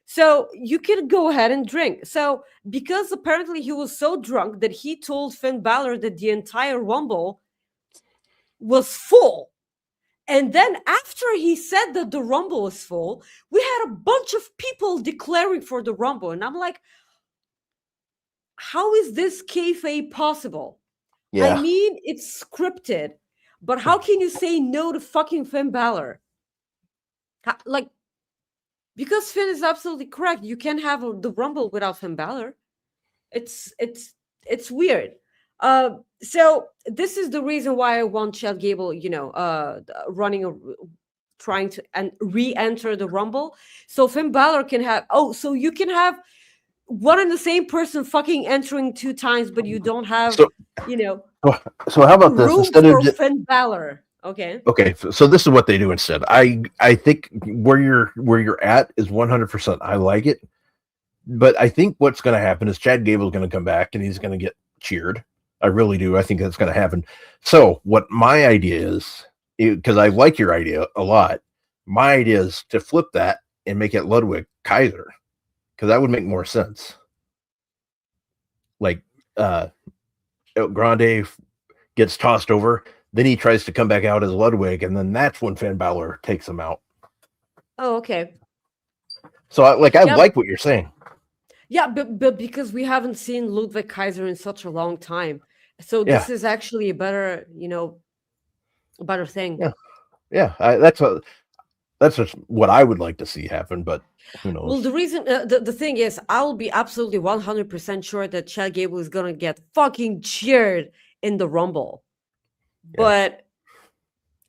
B: So you can go ahead and drink. So because apparently he was so drunk that he told Finn Balor that the entire Rumble was full. And then after he said that the Rumble was full, we had a bunch of people declaring for the Rumble. And I'm like, how is this kayfabe possible?
A: Yeah.
B: I mean, it's scripted, but how can you say no to fucking Finn Balor? Like, because Finn is absolutely correct. You can't have the Rumble without Finn Balor. It's weird. So this is the reason why I want Chad Gable, trying to re-enter the Rumble. So Finn Balor can have. Oh, so you can have one and the same person fucking entering 2 times, but you don't have,
A: So how about this?
B: room
A: Instead
B: for
A: of
B: Finn Balor. Okay.
A: Okay, so this is what they do instead. I think where you're at is 100%. I like it, but I think what's going to happen is Chad Gable's going to come back and he's going to get cheered. I really do. I think that's going to happen. So what my idea is, because I like your idea a lot, my idea is to flip that and make it Ludwig Kaiser, because that would make more sense. Like El Grande gets tossed over. Then he tries to come back out as Ludwig, and then that's when Finn Balor takes him out.
B: Oh, okay.
A: So, I like what you're saying.
B: Yeah, but because we haven't seen Ludwig Kaiser in such a long time, so this is actually a better, better thing.
A: Yeah. That's just what I would like to see happen, but who knows?
B: Well, the reason, the thing is, I'll be absolutely 100% sure that Chad Gable is gonna get fucking cheered in the Rumble. But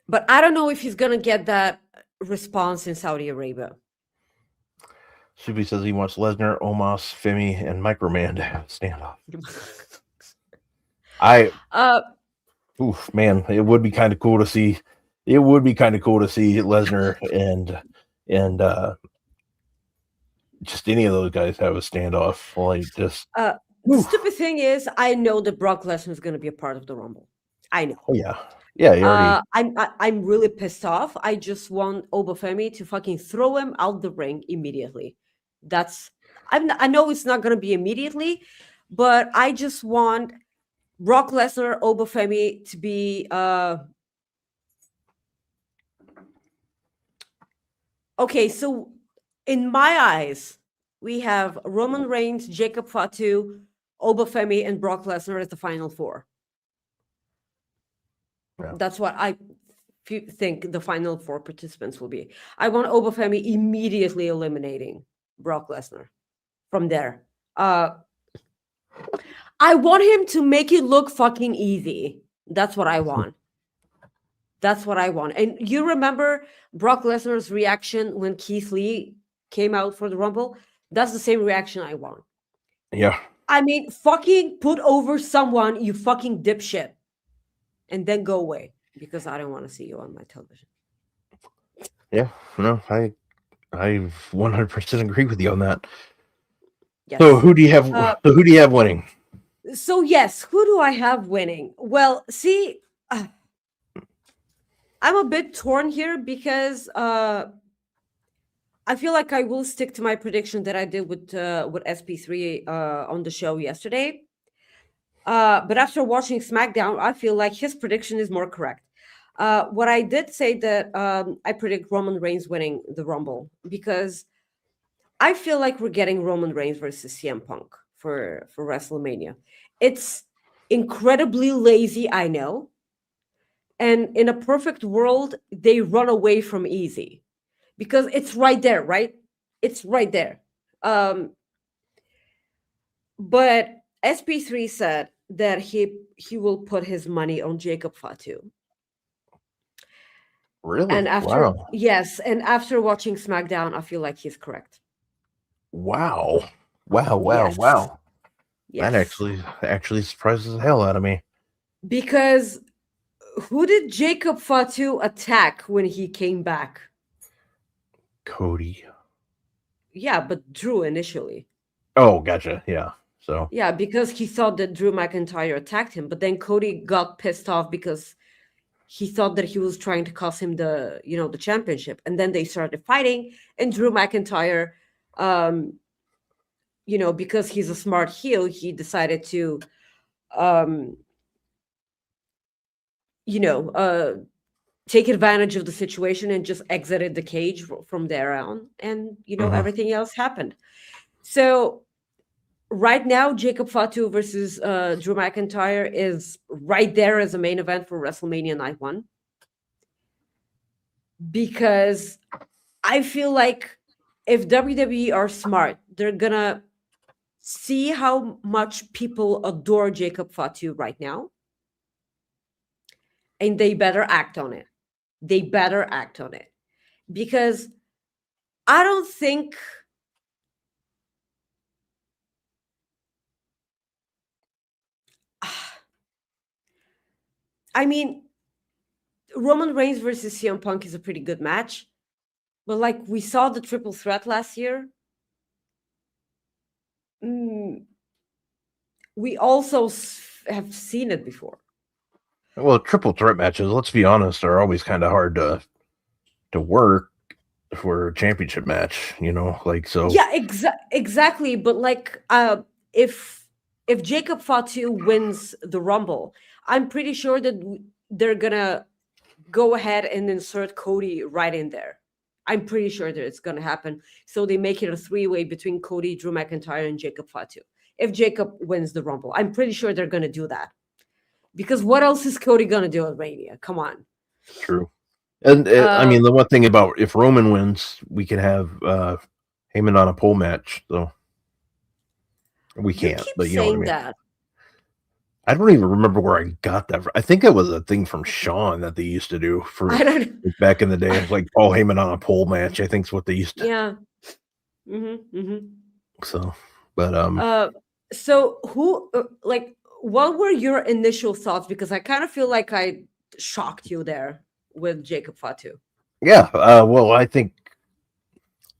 B: I don't know if he's gonna get that response in Saudi Arabia.
A: Shuby says he wants Lesnar, Omos, Femi, and Microman to have standoff. Man, it would be kind of cool to see. It would be kind of cool to see Lesnar and just any of those guys have a standoff. Like just.
B: The stupid thing is, I know that Brock Lesnar is going to be a part of the Rumble. I know.
A: Oh yeah. Yeah.
B: I'm really pissed off. I just want Obafemi to fucking throw him out the ring immediately. I know it's not going to be immediately, but I just want Brock Lesnar, Obafemi to be Okay, so in my eyes, we have Roman Reigns, Jacob Fatu, Obafemi, and Brock Lesnar as the final four.
A: Yeah.
B: That's what I think the final four participants will be. I want Obafemi immediately eliminating Brock Lesnar from there. I want him to make it look fucking easy. That's what I want. That's what I want. And you remember Brock Lesnar's reaction when Keith Lee came out for the Rumble? That's the same reaction I want.
A: Yeah.
B: I mean, fucking put over someone, you fucking dipshit, and then go away because I don't want to see you on my television.
A: Yeah. No, I 100% agree with you on that.
B: Yes.
A: So who do you have winning?
B: So yes, who do I have winning? Well, see, I'm a bit torn here because I feel like I will stick to my prediction that I did with SP3 on the show yesterday. But after watching SmackDown, I feel like his prediction is more correct. What I did say that I predict Roman Reigns winning the Rumble because I feel like we're getting Roman Reigns versus CM Punk for WrestleMania. It's incredibly lazy, I know. And in a perfect world, they run away from easy because it's right there, right? It's right there. But SP3 said that he will put his money on Jacob Fatu.
A: Really?
B: And after
A: Wow.
B: yes, and after watching SmackDown, I feel like he's correct.
A: Wow.
B: Yes.
A: That actually surprises the hell out of me.
B: Because who did Jacob Fatu attack when he came back?
A: Cody.
B: Yeah, but Drew initially.
A: Oh, gotcha. Yeah. So
B: yeah, because he thought that Drew McIntyre attacked him, but then Cody got pissed off because he thought that he was trying to cost him the championship, and then they started fighting, and Drew McIntyre, because he's a smart heel, he decided to take advantage of the situation and just exited the cage from there on, and everything else happened. So right now, Jacob Fatu versus Drew McIntyre is right there as a main event for WrestleMania Night 1. Because I feel like if WWE are smart, they're going to see how much people adore Jacob Fatu right now. And they better act on it. Because I don't think... I mean, Roman Reigns versus CM Punk is a pretty good match. But like we saw the triple threat last year. We also have seen it before.
A: Well, triple threat matches, let's be honest, are always kind of hard to work for a championship match, so.
B: Yeah, exactly. But like, if Jacob Fatu wins the Rumble, I'm pretty sure that they're gonna go ahead and insert Cody right in there. I'm pretty sure that it's gonna happen. So they make it a three-way between Cody, Drew McIntyre, and Jacob Fatu. If Jacob wins the Rumble, I'm pretty sure they're gonna do that. Because what else is Cody gonna do at Mania? Come on.
A: True. And I mean, the one thing about if Roman wins, we can have Heyman on a pole match. So we can't. But you know what I mean.
B: That.
A: I don't even remember where I got that. I think it was a thing from Sean that they used to do for back in the day. Like Paul Heyman on a pole match. I think is what they used to.
B: Yeah.
A: So, but
B: so who what were your initial thoughts? Because I kind of feel like I shocked you there with Jacob Fatu.
A: Yeah. Well, I think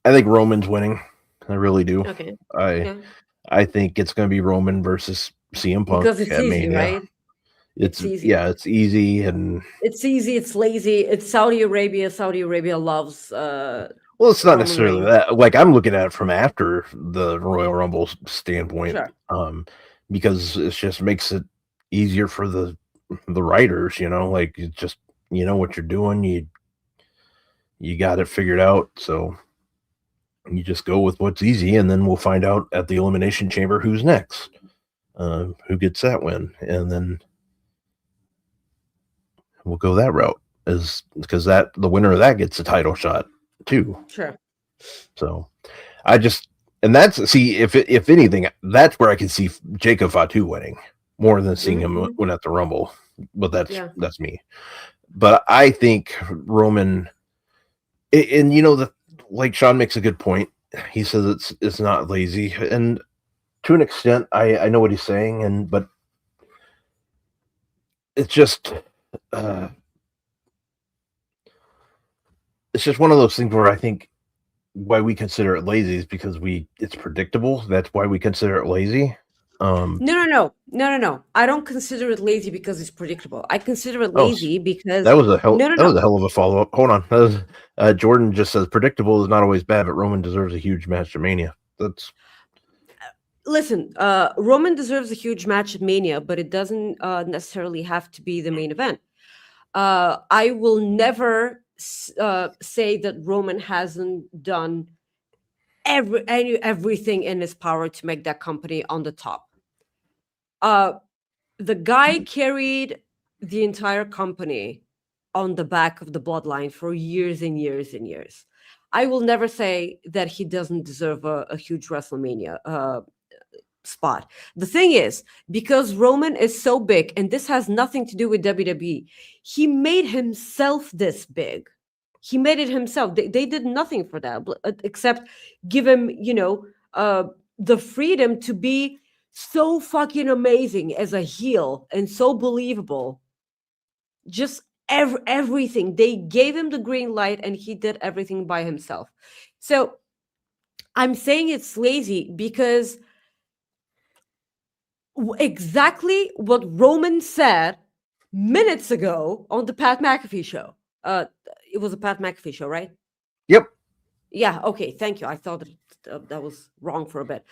A: Roman's winning. I really do.
B: Okay.
A: I think it's going to be Roman versus CM Punk.
B: Because it's easy, right?
A: It's easy. Yeah, it's easy and
B: it's easy. It's lazy. It's Saudi Arabia. Saudi Arabia loves.
A: Well, it's not necessarily that. Like I'm looking at it from after the Royal Rumble standpoint, because it just makes it easier for the writers. Like it's just what you're doing. you got it figured out. So you just go with what's easy, and then we'll find out at the Elimination Chamber who's next, who gets that win, and then we'll go that route, is because that the winner of that gets a title shot too.
B: Sure.
A: So I just, and that's, see, if anything, that's where I can see Jacob Fatu winning more than seeing him win at the Rumble. But that's me. But I think Roman, and you know, like Sean makes a good point. He says it's not lazy, and to an extent, I know what he's saying, but it's just it's just one of those things where I think why we consider it lazy is because it's predictable. That's why we consider it lazy.
B: No. I don't consider it lazy because it's predictable. I consider it lazy because
A: that was a hell. That was a hell of a follow up. Hold on, that was, Jordan just says predictable is not always bad, but Roman deserves a huge match at Mania. That's
B: listen. Roman deserves a huge match at Mania, but it doesn't necessarily have to be the main event. I will never say that Roman hasn't done everything in his power to make that company on the top. The guy carried the entire company on the back of the bloodline for years and years and years. I will never say that he doesn't deserve a huge WrestleMania spot. The thing is, because Roman is so big, and this has nothing to do with WWE, he made himself this big. He made it himself. They did nothing for that except give him, the freedom to be so fucking amazing as a heel and so believable. Just everything. They gave him the green light and he did everything by himself. So I'm saying it's lazy because exactly what Roman said minutes ago on the Pat McAfee show. It was a Pat McAfee show, right?
A: Yep.
B: Yeah, okay, thank you. I thought that was wrong for a bit.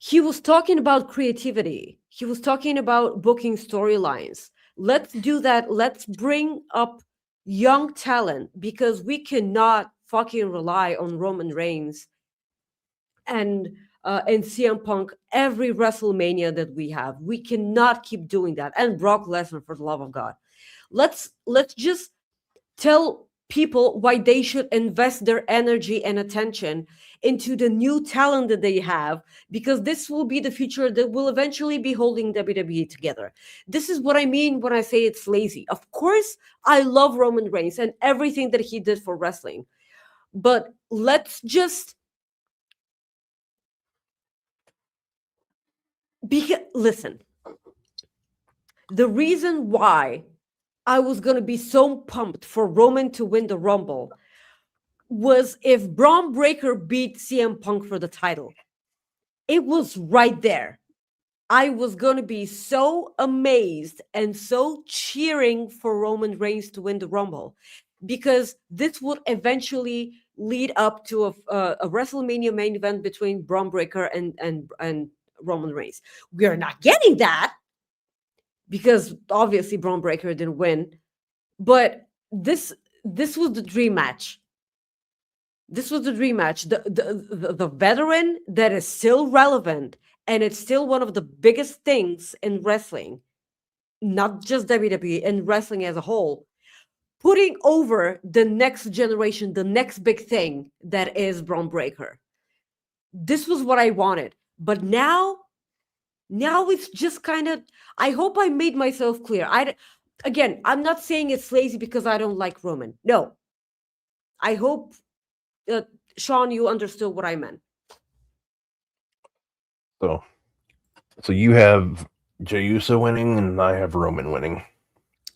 B: He was talking about creativity. He was talking about booking storylines. Let's do that. Let's bring up young talent because we cannot fucking rely on Roman Reigns and CM Punk every WrestleMania that we have. We cannot keep doing that. And Brock Lesnar, for the love of God. Let's just tell people why they should invest their energy and attention into the new talent that they have, because this will be the future that will eventually be holding WWE together. This is what I mean when I say it's lazy. Of course, I love Roman Reigns and everything that he did for wrestling, but let's just listen. The reason why I was going to be so pumped for Roman to win the Rumble was if Braun Breaker beat CM Punk for the title. It was right there. I was going to be so amazed and so cheering for Roman Reigns to win the Rumble because this would eventually lead up to a WrestleMania main event between Braun Breaker and Roman Reigns. We are not getting that because obviously Braun Breaker didn't win, but this was the dream match. This was the dream match. The veteran that is still relevant, and it's still one of the biggest things in wrestling, not just WWE, in wrestling as a whole, putting over the next generation, the next big thing that is Braun Breaker. This was what I wanted. But now it's just kind of, I hope I made myself clear. Again, I'm not saying it's lazy because I don't like Roman. No. I hope, Sean, you understood what I meant.
A: So you have Jey Uso winning, and I have Roman winning.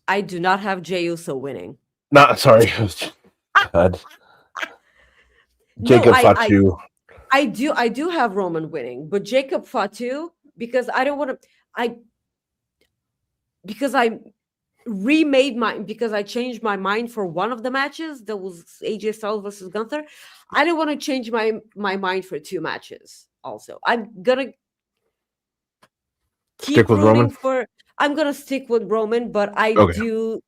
B: I do not have Jey Uso winning.
A: No, sorry. God. Jacob Fatu.
B: I do have Roman winning, but Jacob Fatu, because I don't want to. Because I changed my mind for one of the matches. That was AJ Styles versus Gunther. I didn't want to change my mind for two matches. Also, I'm gonna keep rooting for. I'm gonna stick with Roman, but I do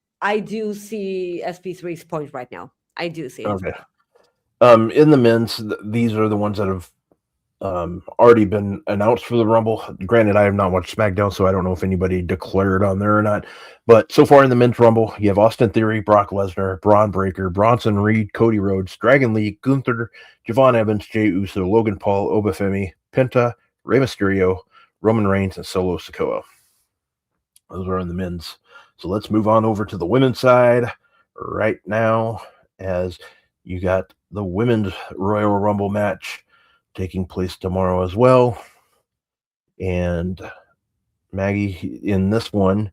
B: see SP3's point right now. I do see it.
A: Okay. In the men's, these are the ones that have already been announced for the Rumble. Granted, I have not watched SmackDown, so I don't know if anybody declared on there or not. But so far in the men's Rumble, you have Austin Theory, Brock Lesnar, Braun Breaker, Bronson Reed, Cody Rhodes, Dragon Lee, Gunther, Javon Evans, Jey Uso, Logan Paul, Obafemi, Penta, Rey Mysterio, Roman Reigns, and Solo Sikoa. Those are in the men's. So let's move on over to the women's side right now, as you got the women's Royal Rumble match taking place tomorrow as well. And Maggie, in this one,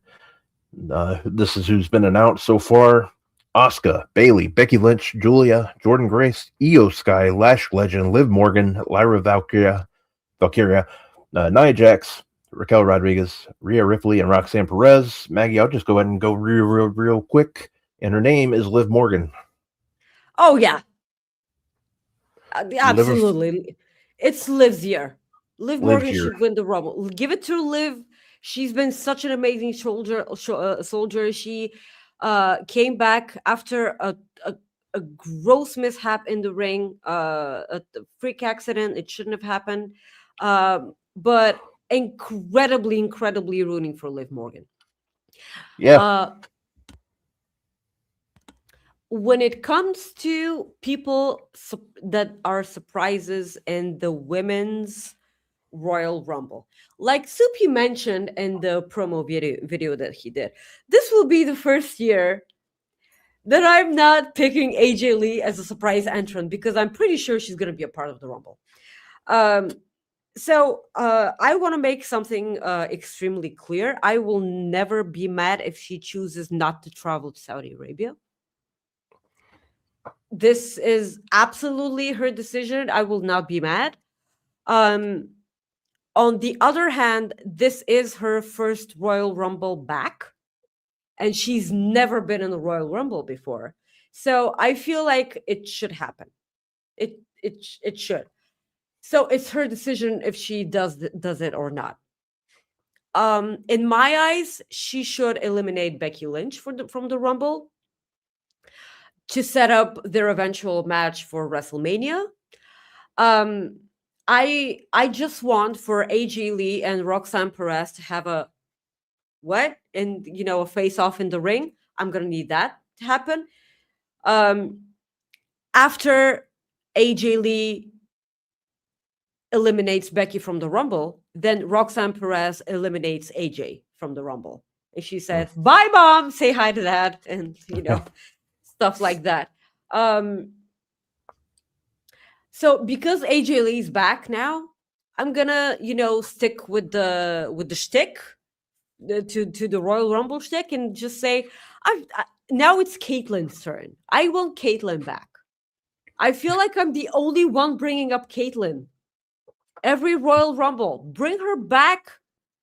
A: this is who's been announced so far: Asuka, Bayley, Becky Lynch, Julia, Jordan Grace, Io Sky, Lash Legend, Liv Morgan, Lyra Valkyria, Nia Jax, Raquel Rodriguez, Rhea Ripley, and Roxanne Perez. Maggie, I'll just go ahead and go real quick. And her name is Liv Morgan.
B: Oh, yeah. Absolutely. It's Liv's year. Liv Morgan should win the Rumble. Give it to Liv. She's been such an amazing soldier. She came back after a gross mishap in the ring, a freak accident. It shouldn't have happened. But incredibly rooting for Liv Morgan.
A: Yeah.
B: When it comes to people that are surprises in the women's Royal Rumble, like Soupy mentioned in the promo video that he did, this will be the first year that I'm not picking AJ Lee as a surprise entrant, because I'm pretty sure she's going to be a part of the Rumble. So I want to make something extremely clear. I will never be mad if she chooses not to travel to Saudi Arabia. This is absolutely her decision. I will not be mad. On the other hand, this is her first Royal Rumble back, and she's never been in the Royal Rumble before. So I feel like it should happen. It should. So it's her decision if she does it or not. In my eyes, she should eliminate Becky Lynch from the Rumble to set up their eventual match for WrestleMania. I just want for AJ Lee and Roxanne Perez to have a face off in the ring. I'm gonna need that to happen. After AJ Lee eliminates Becky from the Rumble, then Roxanne Perez eliminates AJ from the Rumble. And she says, "Bye, Mom, say hi to Dad," and stuff like that. So because AJ Lee's back now, I'm gonna, stick with the shtick, to the Royal Rumble shtick, and just say, now it's Caitlyn's turn. I want Caitlyn back. I feel like I'm the only one bringing up Caitlyn. Every Royal Rumble, bring her back.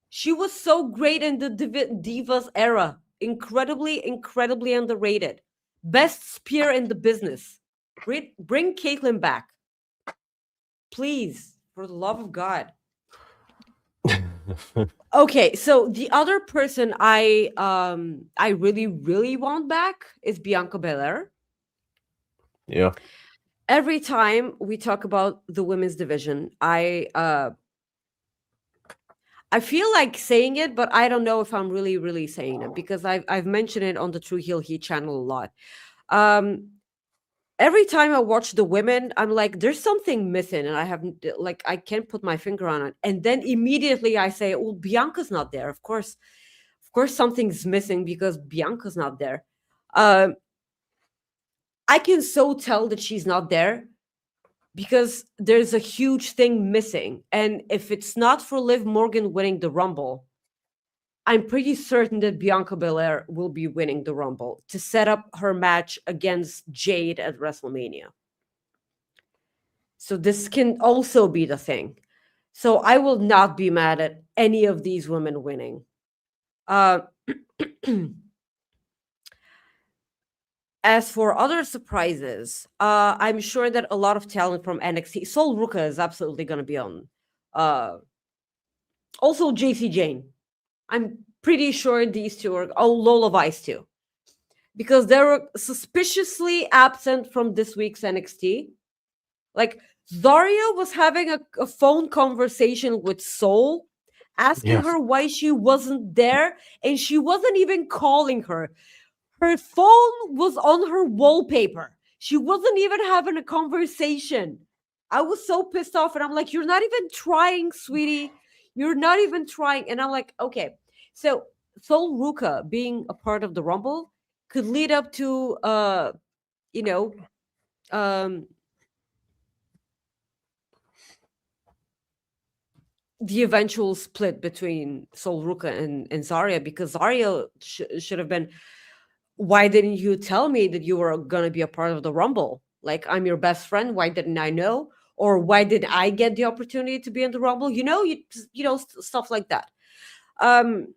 B: She was so great in the Divas era. Incredibly underrated. Best spear in the business. Bring Caitlyn back. Please, for the love of God. Okay, so the other person I really want back is Bianca Belair.
A: Yeah.
B: Every time we talk about the women's division, I feel like saying it, but I don't know if I'm really saying it, because I've mentioned it on the True Heel Heat channel a lot. Every time I watch the women, I'm like, there's something missing, and I can't put my finger on it. And then immediately I say, "Oh, Bianca's not there." Of course, something's missing because Bianca's not there. I can so tell that she's not there because there's a huge thing missing. And if it's not for Liv Morgan winning the Rumble, I'm pretty certain that Bianca Belair will be winning the Rumble to set up her match against Jade at WrestleMania. So this can also be the thing. So I will not be mad at any of these women winning. As for other surprises, I'm sure that a lot of talent from NXT, Sol Ruka is absolutely going to be on. Also, JC Jane. I'm pretty sure these two are. Oh, Lola Vice too. because they were suspiciously absent from this week's NXT. Like, Zarya was having a phone conversation with Soul, asking
A: Yes.
B: her why she wasn't there, and she wasn't even calling her. Her phone was on her wallpaper. She wasn't even having a conversation. I was so pissed off, and I'm like, you're not even trying, sweetie. You're not even trying. And I'm like, okay. So Sol Ruka being a part of the Rumble could lead up to you know, the eventual split between Sol Ruka and Zarya, because Zarya should have been, why didn't you tell me that you were going to be a part of the Rumble? Like, I'm your best friend. Why didn't I know? Or why did I get the opportunity to be in the Rumble? You know, stuff like that. And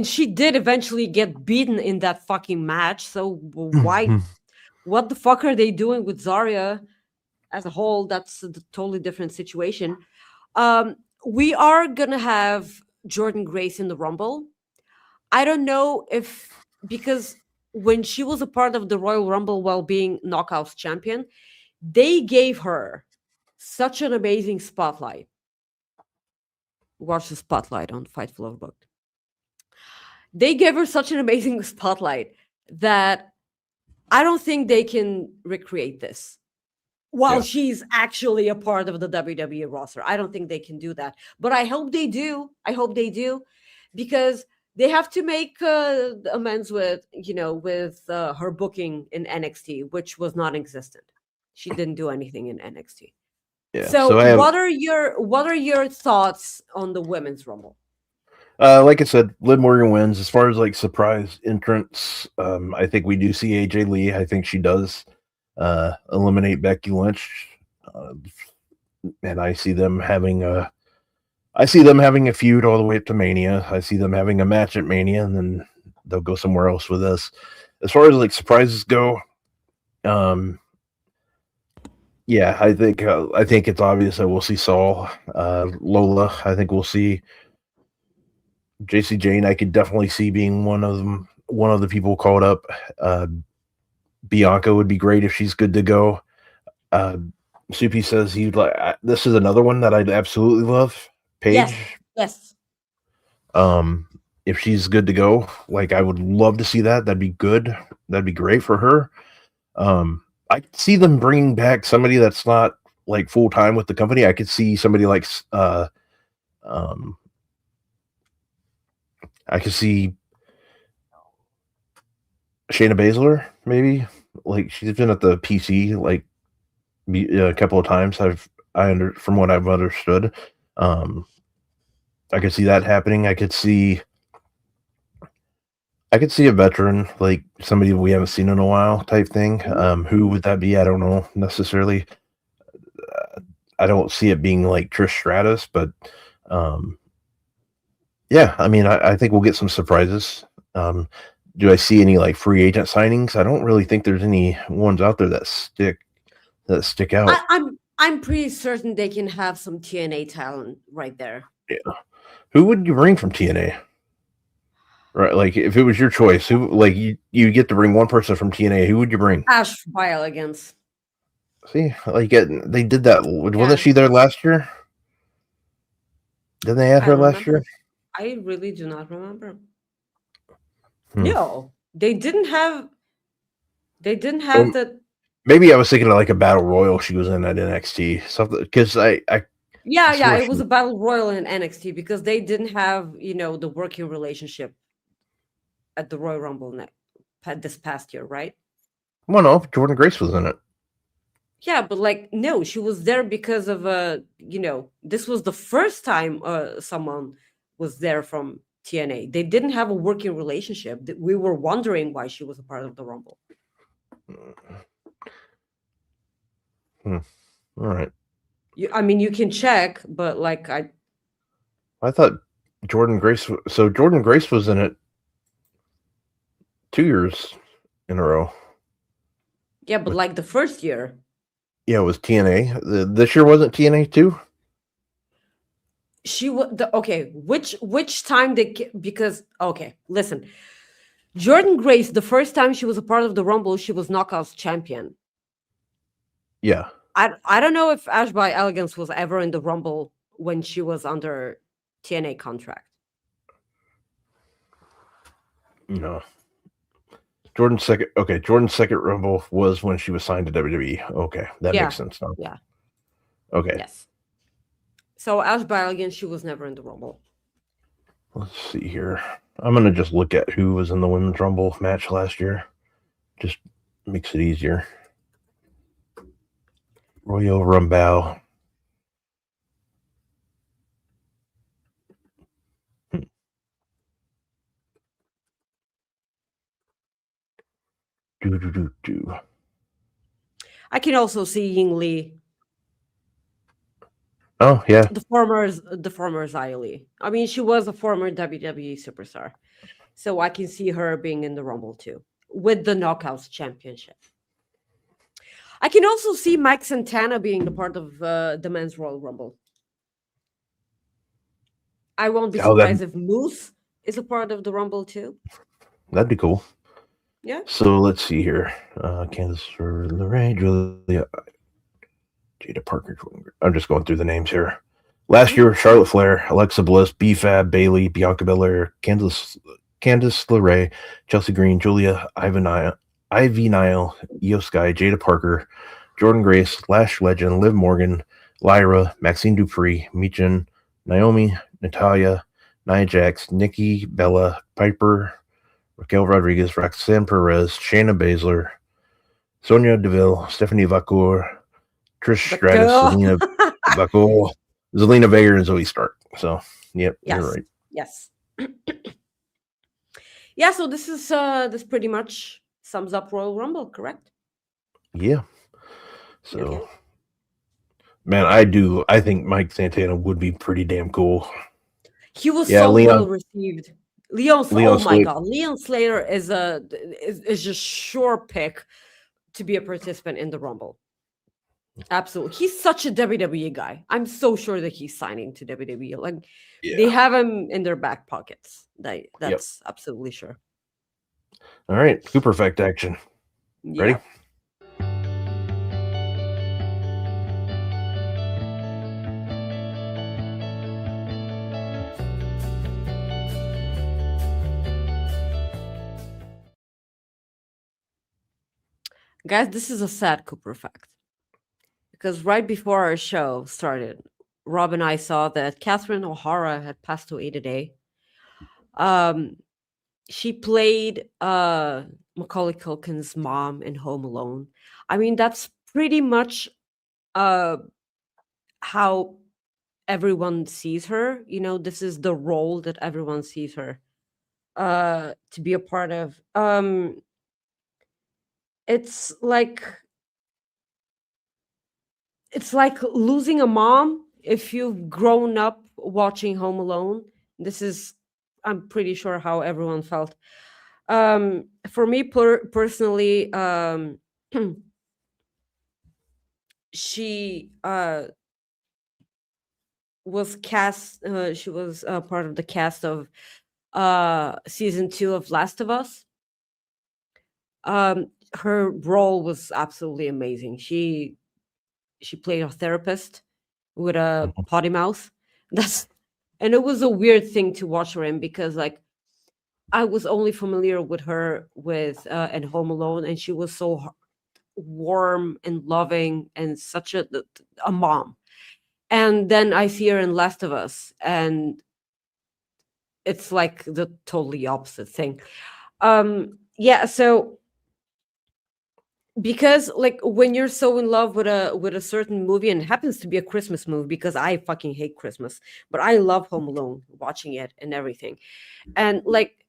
B: she did eventually get beaten in that fucking match. So why? What the fuck are they doing with Zarya as a whole? That's a totally different situation. We are gonna have Jordan Grace in the Rumble. I don't know if, because when she was a part of the Royal Rumble while being Knockouts champion, they gave her such an amazing spotlight. Watch the spotlight on Fightful Overbooked. They gave her such an amazing spotlight that I don't think they can recreate this while she's actually a part of the WWE roster. I don't think they can do that. But I hope they do. I hope they do, because they have to make amends with, with her booking in NXT, which was non-existent. She didn't do anything in NXT.
A: Yeah.
B: So what are your thoughts on the Women's Rumble?
A: Like I said, Liv Morgan wins. As far as like surprise entrants, I think we do see AJ Lee. I think she does eliminate Becky Lynch, and I see them having a feud all the way up to Mania. I see them having a match at Mania, and then they'll go somewhere else with this. As far as like surprises go, yeah, I think it's obvious that we'll see Saul, Lola. I think we'll see JC Jane. I could definitely see being one of them. One of the people called up. Bianca would be great if she's good to go. Soupy says he'd like. This is another one that I'd absolutely love. Paige.
B: Yes.
A: If she's good to go, like I would love to see that. That'd be good. That'd be great for her. I could see them bringing back somebody that's not like full time with the company. I could see somebody like I could see Shayna Baszler, maybe. Like she's been at the PC like a couple of times. From what I've understood. I could see that happening. I could see a veteran, like somebody we haven't seen in a while type thing. Who would that be? I don't know necessarily. I don't see it being like Trish Stratus, but yeah, I mean, I think we'll get some surprises. Do I see any like free agent signings? I don't really think there's any ones out there that stick out.
B: I'm pretty certain they can have some TNA talent right there.
A: Yeah. Who would you bring from TNA? Right, like if it was your choice, who like you get to bring one person from TNA, who would you bring?
B: Ash Byligans.
A: See, like they did that. Wasn't she there last year? Didn't they add her last year?
B: I really do not remember. No, they didn't have the.
A: Maybe I was thinking of like a battle royal she was in at NXT, something because
B: Yeah, it was a battle royal in NXT because they didn't have the working relationship at the Royal Rumble this past year, right?
A: Well, no, Jordan Grace was in it.
B: Yeah, but like no, she was there because of this was the first time someone was there from TNA. They didn't have a working relationship. We were wondering why she was a part of the Rumble.
A: All right.
B: You can check, but like I
A: thought Jordan Grace. So Jordan Grace was in it 2 years in a row.
B: Yeah, but like the first year.
A: Yeah, it was TNA. This year wasn't TNA too.
B: She was okay. Which time because listen, Jordan Grace, the first time she was a part of the Rumble, she was Knockouts champion.
A: Yeah.
B: I don't know if Ash by Elegance was ever in the Rumble when she was under TNA contract.
A: No. Jordan's second Rumble was when she was signed to WWE. Okay, that
B: Yeah.
A: makes sense now.
B: Yeah.
A: Okay.
B: Yes. So Ash by Elegance, she was never in the Rumble.
A: Let's see here. I'm gonna just look at who was in the Women's Rumble match last year. Just makes it easier. Royal Rumble. Do.
B: I can also see Ying Lee,
A: Oh yeah.
B: the former Xia Li. I mean, she was a former WWE superstar, so I can see her being in the Rumble too with the Knockouts Championship. I can also see Mike Santana being the part of the Men's Royal Rumble. I won't be surprised if Moose is a part of the Rumble too.
A: That'd be cool.
B: Yeah.
A: So let's see here. Kansas for Lorraine, Julia, Jada Parker. I'm just going through the names here. Last year, Charlotte Flair, Alexa Bliss, B-Fab, Bailey, Bianca Belair, Candice LeRae, Chelsea Green, Julia, Ivy Nile, Io Sky, Jada Parker, Jordan Grace, Lash Legend, Liv Morgan, Lyra, Maxine Dupree, Michin, Naomi, Natalia, Nia Jax, Nikki, Bella, Piper, Raquel Rodriguez, Roxanne Perez, Shayna Baszler, Sonia Deville, Stephanie Vacour, Trish Stratus, Selena Vacour, Zelina Vega, and Zoe Stark. So, yep,
B: yes.
A: You're right.
B: Yes. Yeah, so this pretty much sums up Royal Rumble, correct?
A: Yeah. So, okay. Man, I think Mike Santana would be pretty damn cool.
B: He was well received. Leon Slater is just sure pick to be a participant in the Rumble. Absolutely. He's such a WWE guy. I'm so sure that he's signing to WWE. Like they have him in their back pockets. That's absolutely sure.
A: All right, Super Effect action. Ready?
B: Guys, this is a sad Cooper effect. Because right before our show started, Rob and I saw that Catherine O'Hara had passed away today. She played Macaulay Culkin's mom in Home Alone. I mean, that's pretty much how everyone sees her. You know, this is the role that everyone sees her to be a part of. It's like losing a mom if you've grown up watching Home Alone. This is, I'm pretty sure, how everyone felt. For me personally, she was cast. She was part of the cast of season 2 of Last of Us. Her role was absolutely amazing. She played a therapist with a potty mouth. And it was a weird thing to watch her in because, like, I was only familiar with her in Home Alone, and she was so warm and loving and such a mom. And then I see her in Last of Us, and it's like the totally opposite thing. So because, like, when you're so in love with a certain movie, and it happens to be a Christmas movie because I fucking hate Christmas, but I love Home Alone, watching it and everything, and like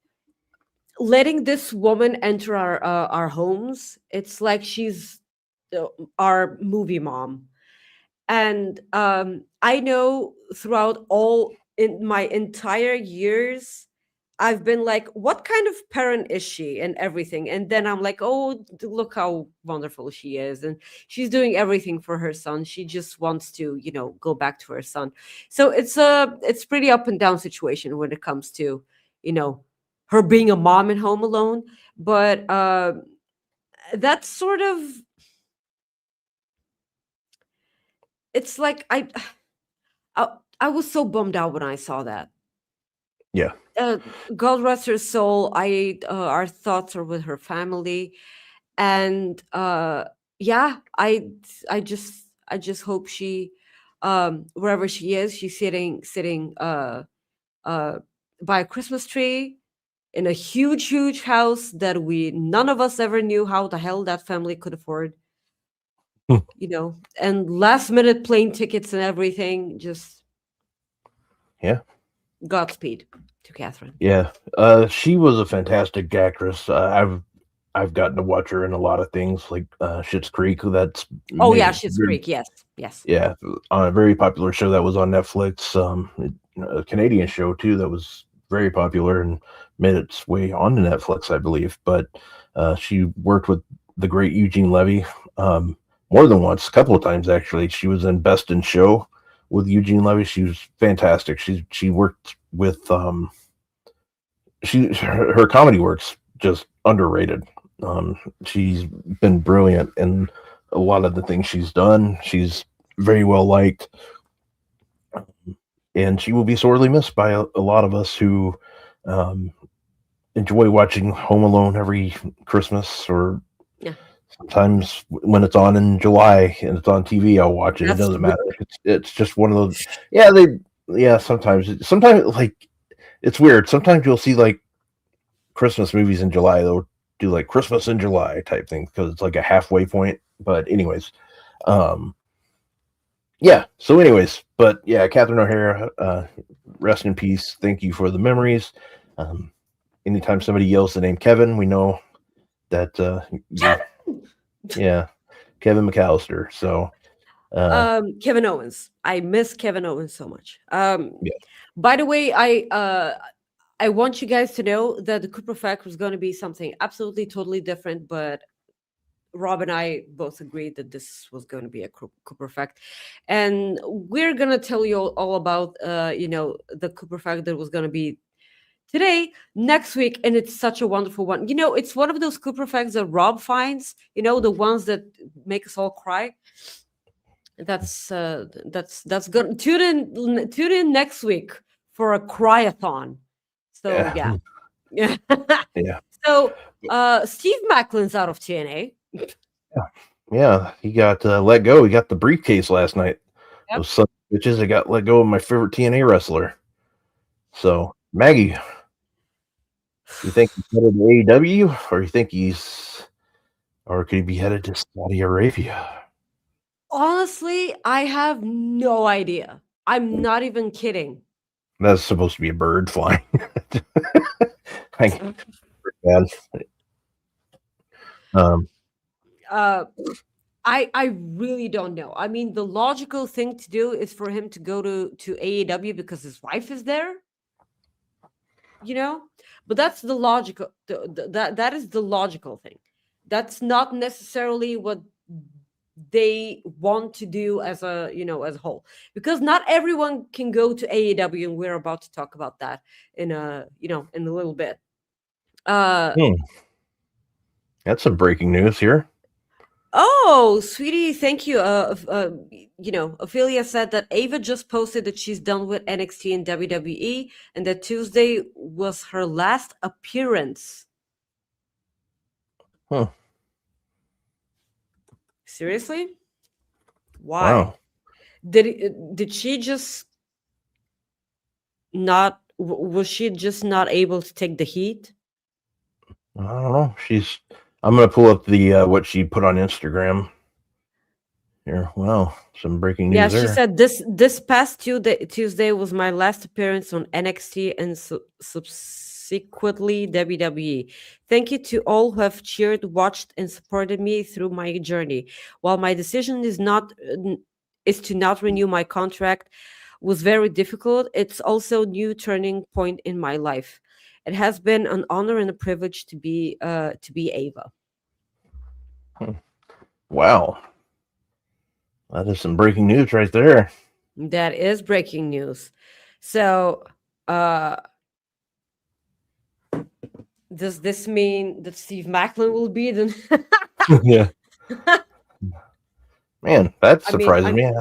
B: letting this woman enter our homes, it's like she's our movie mom. And I know throughout all in my entire years, I've been like, what kind of parent is she and everything? And then I'm like, oh, look how wonderful she is. And she's doing everything for her son. She just wants to, go back to her son. So it's pretty up and down situation when it comes to, her being a mom in Home Alone, but that's sort of, it's like I was so bummed out when I saw that.
A: Yeah.
B: God rest her soul. Our thoughts are with her family, and yeah, I just hope she, wherever she is, she's sitting by a Christmas tree in a huge house that none of us ever knew how the hell that family could afford.
A: Hmm.
B: And last minute plane tickets and everything. Just
A: Yeah.
B: Godspeed to Catherine.
A: Yeah. She was a fantastic actress. I've gotten to watch her in a lot of things like Schitt's Creek. That's
B: Oh yeah, Schitt's Creek. Yes.
A: Yeah, on a very popular show that was on Netflix. A Canadian show too that was very popular and made its way onto Netflix, I believe. But she worked with the great Eugene Levy more than once, a couple of times actually. She was in Best in Show with Eugene Levy. She was fantastic. She worked with her comedy work's just underrated. She's been brilliant in a lot of the things she's done. She's very well liked, and she will be sorely missed by a lot of us who enjoy watching Home Alone every Christmas, or sometimes when it's on in July and it's on TV, I'll watch it. It doesn't matter. It's just one of those. Sometimes like it's weird. Sometimes you'll see like Christmas movies in July. They'll do like Christmas in July type thing because it's like a halfway point. But anyways, yeah. So anyways, but yeah, Catherine O'Hara, rest in peace. Thank you for the memories. Anytime somebody yells the name Kevin, we know that yeah, Kevin McAllister. So
B: Kevin Owens. I miss Kevin Owens so much. By the way, I want you guys to know that the Cooper Effect was going to be something absolutely totally different, but Rob and I both agreed that this was going to be a Cooper Effect, and we're going to tell you all about the Cooper Effect that was going to be today, next week, and it's such a wonderful one. It's one of those Cooper Effects that Rob finds, the ones that make us all cry. That's good. Tune in next week for a cry-a-thon. So yeah.
A: Yeah.
B: So Steve Macklin's out of TNA.
A: Yeah, he got let go. He got the briefcase last night.
B: Yep.
A: Those son of bitches, I got let go of my favorite TNA wrestler. So Maggie, you think he's headed to AEW, or you think or could he be headed to Saudi Arabia?
B: Honestly, I have no idea. I'm not even kidding.
A: That's supposed to be a bird flying.
B: I really don't know. I mean, the logical thing to do is for him to go to AEW because his wife is there. But that's the logical. That is the logical thing. That's not necessarily what they want to do as a as a whole, because not everyone can go to AEW, and we're about to talk about that in a little bit.
A: That's some breaking news here.
B: Oh, sweetie, thank you. Ophelia said that Ava just posted that she's done with NXT and WWE, and that Tuesday was her last appearance.
A: Huh.
B: Seriously? Why?
A: Wow.
B: Did she just not? Was she just not able to take the heat?
A: I don't know. I'm gonna pull up the what she put on Instagram here. Wow, some breaking news.
B: Yeah,
A: there.
B: She said this past Tuesday was my last appearance on NXT and subsequently WWE. Thank you to all who have cheered, watched, and supported me through my journey. While my decision is to not renew my contract was very difficult, it's also a new turning point in my life. It has been an honor and a privilege to be Ava.
A: Wow. That is some breaking news right there.
B: That is breaking news. So Does this mean that Steve Macklin will be the?
A: Yeah. Man, that
B: I mean,
A: surprises me.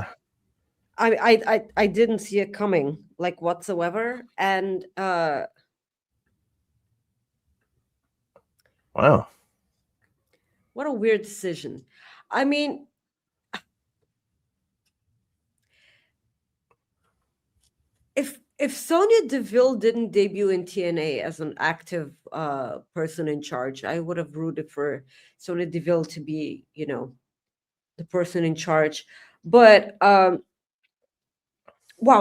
B: I didn't see it coming like whatsoever, and
A: Wow.
B: what a weird decision. I mean, if Sonya Deville didn't debut in TNA as an active person in charge, I would have rooted for Sonya Deville to be, the person in charge. But wow,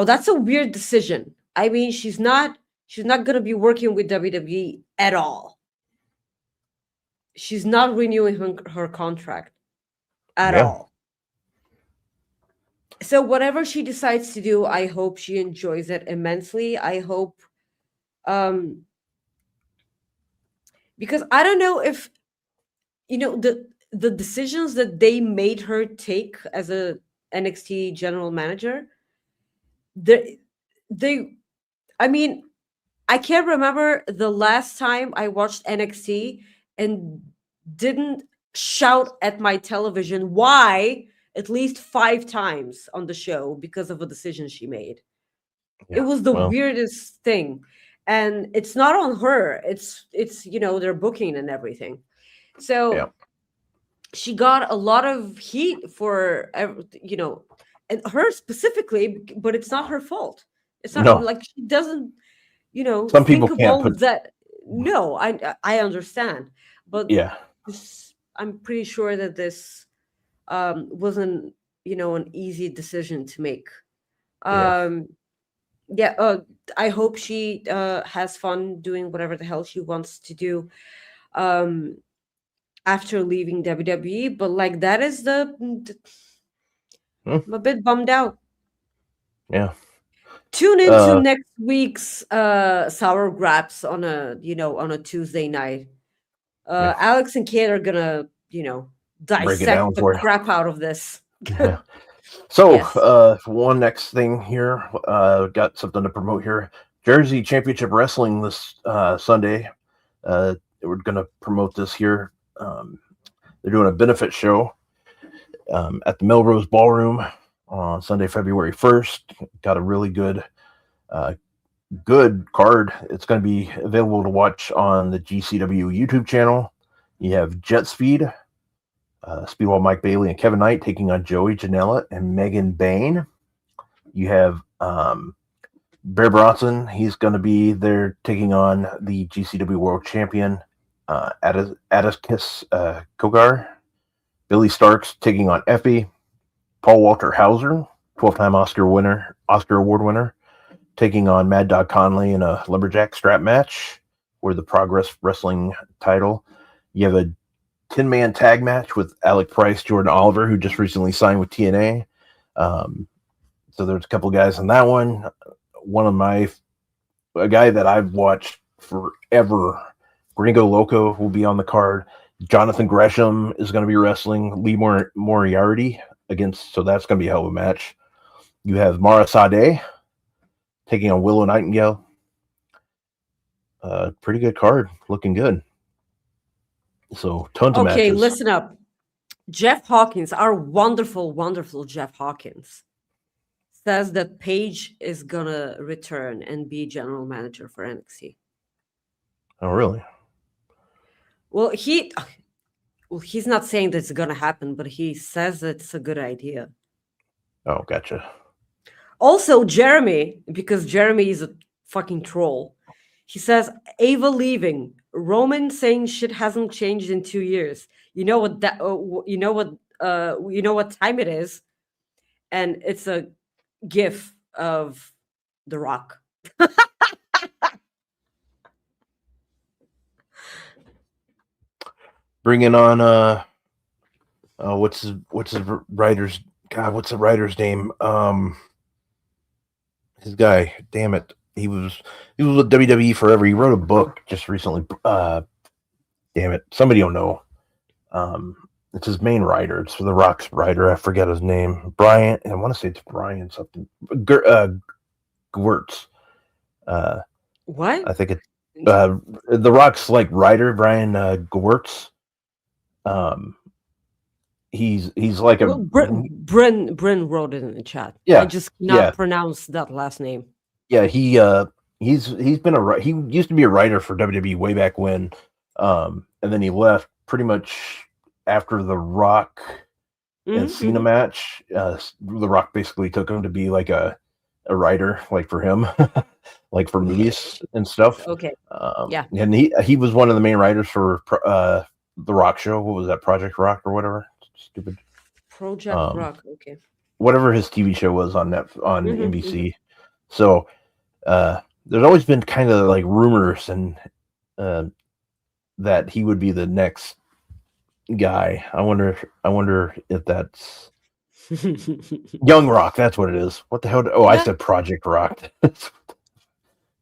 B: that's a weird decision. I mean, she's not going to be working with WWE at all. She's not renewing her contract at
A: Yeah.
B: all. So whatever she decides to do, I hope she enjoys it immensely. I hope because I don't know if the decisions that they made her take as a NXT general manager, they I mean, I can't remember the last time I watched NXT and didn't shout at my television why at least 5 times on the show because of a decision she made. It
A: Yeah.
B: was the
A: Well,
B: weirdest thing. And it's not on her. It's their booking and everything. So
A: yeah.
B: she got a lot of heat for and her specifically, but it's not her fault. It's not
A: No.
B: like she doesn't
A: Some people
B: think of
A: can't
B: all
A: put.
B: that. No, I understand, but
A: Yeah.
B: I'm pretty sure that this wasn't an easy decision to make.
A: Yeah.
B: Yeah, I hope she has fun doing whatever the hell she wants to do after leaving WWE, but like that is I'm a bit bummed out.
A: Yeah.
B: Tune into next week's Sour Graps on a Tuesday night.
A: Yeah.
B: Alex and Kate are gonna,
A: Break it down
B: dissect the
A: for you.
B: crap out of this.
A: Yeah. So,
B: Yes.
A: one next thing here, got something to promote here. Jersey Championship Wrestling this Sunday. We're going to promote this here. They're doing a benefit show at the Melrose Ballroom on Sunday, February 1st. Got a really good card. It's going to be available to watch on the GCW YouTube channel. You have Jet Speed, Speedball Mike Bailey and Kevin Knight taking on Joey Janela and Megan Bain. You have Bear Bronson. He's going to be there taking on the GCW World Champion Atticus Kogar. Billy Starks taking on Effie. Paul Walter Hauser, 12-time Oscar Award winner, taking on Mad Dog Conley in a lumberjack strap match for the Progress Wrestling title. You have a 10-man tag match with Alec Price, Jordan Oliver, who just recently signed with TNA. So there's a couple guys in that one. A guy that I've watched forever, Gringo Loco, will be on the card. Jonathan Gresham is going to be wrestling Lee Moriarty so that's going to be a hell of a match. You have Mara Sade taking on Willow Nightingale. Pretty good card, looking good. So tons of matches.
B: Okay, listen up. Jeff Hawkins, our wonderful, wonderful Jeff Hawkins, says that Paige is gonna return and be general manager for NXT.
A: Oh, really?
B: Well, he's not saying that it's gonna happen, but he says it's a good idea.
A: Oh, gotcha.
B: Also, Jeremy, because Jeremy is a fucking troll, he says Ava leaving, Roman saying shit hasn't changed in 2 years. You know what time it is, and it's a GIF of The Rock.
A: Bringing on what's the writer's name? His guy, damn it. He was with WWE forever. He wrote a book just recently. Damn it. Somebody don't know. It's his main writer. It's for The Rock's writer. I forget his name. Brian. I want to say it's Brian something. Gewurtz.
B: What?
A: I think it's The Rock's like writer Brian Gewirtz. He's like a
B: Well, Bryn wrote it in the chat. I
A: yeah
B: just
A: yeah
B: cannot pronounce that last name.
A: yeah he's been he used to be a writer for WWE way back when, and then he left pretty much after the Rock and Cena match. The Rock basically took him to be like a writer, like for him, like for movies and stuff.
B: Okay. Yeah.
A: And he was one of the main writers for the Rock show. What was that, Project Rock or whatever? Stupid
B: Project Rock. Okay.
A: Whatever his TV show was on NBC. So there's always been kind of like rumors and that he would be the next guy. I wonder if that's Young Rock. That's what it is. What the hell? I said Project Rock.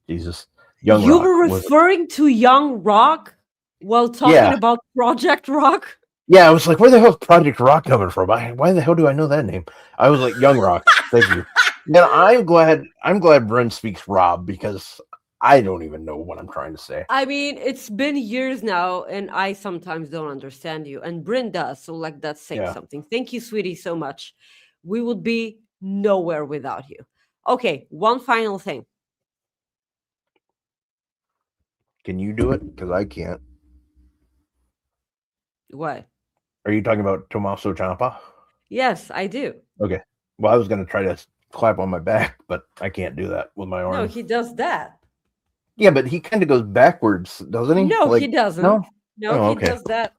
A: Jesus. Young
B: you
A: Rock.
B: were referring to Young Rock while talking about Project Rock?
A: Yeah, I was like, where the hell is Project Rock coming from? Why the hell do I know that name? I was like, Young Rock. Thank you. Now I'm glad Brent speaks Rob, because I don't even know what I'm trying to say.
B: I mean, it's been years now, and I sometimes don't understand you, and Bryn does. So, like, that's saying something. Thank you, sweetie, so much. We would be nowhere without you. Okay, one final thing.
A: Can you do it? Because I can't.
B: What?
A: Are you talking about Tommaso Ciampa?
B: Yes, I do.
A: Okay. Well, I was going to try to clap on my back, but I can't do that with my arm.
B: No, he does that.
A: Yeah, but he kind of goes backwards, doesn't he?
B: No, he doesn't.
A: No,
B: he does that.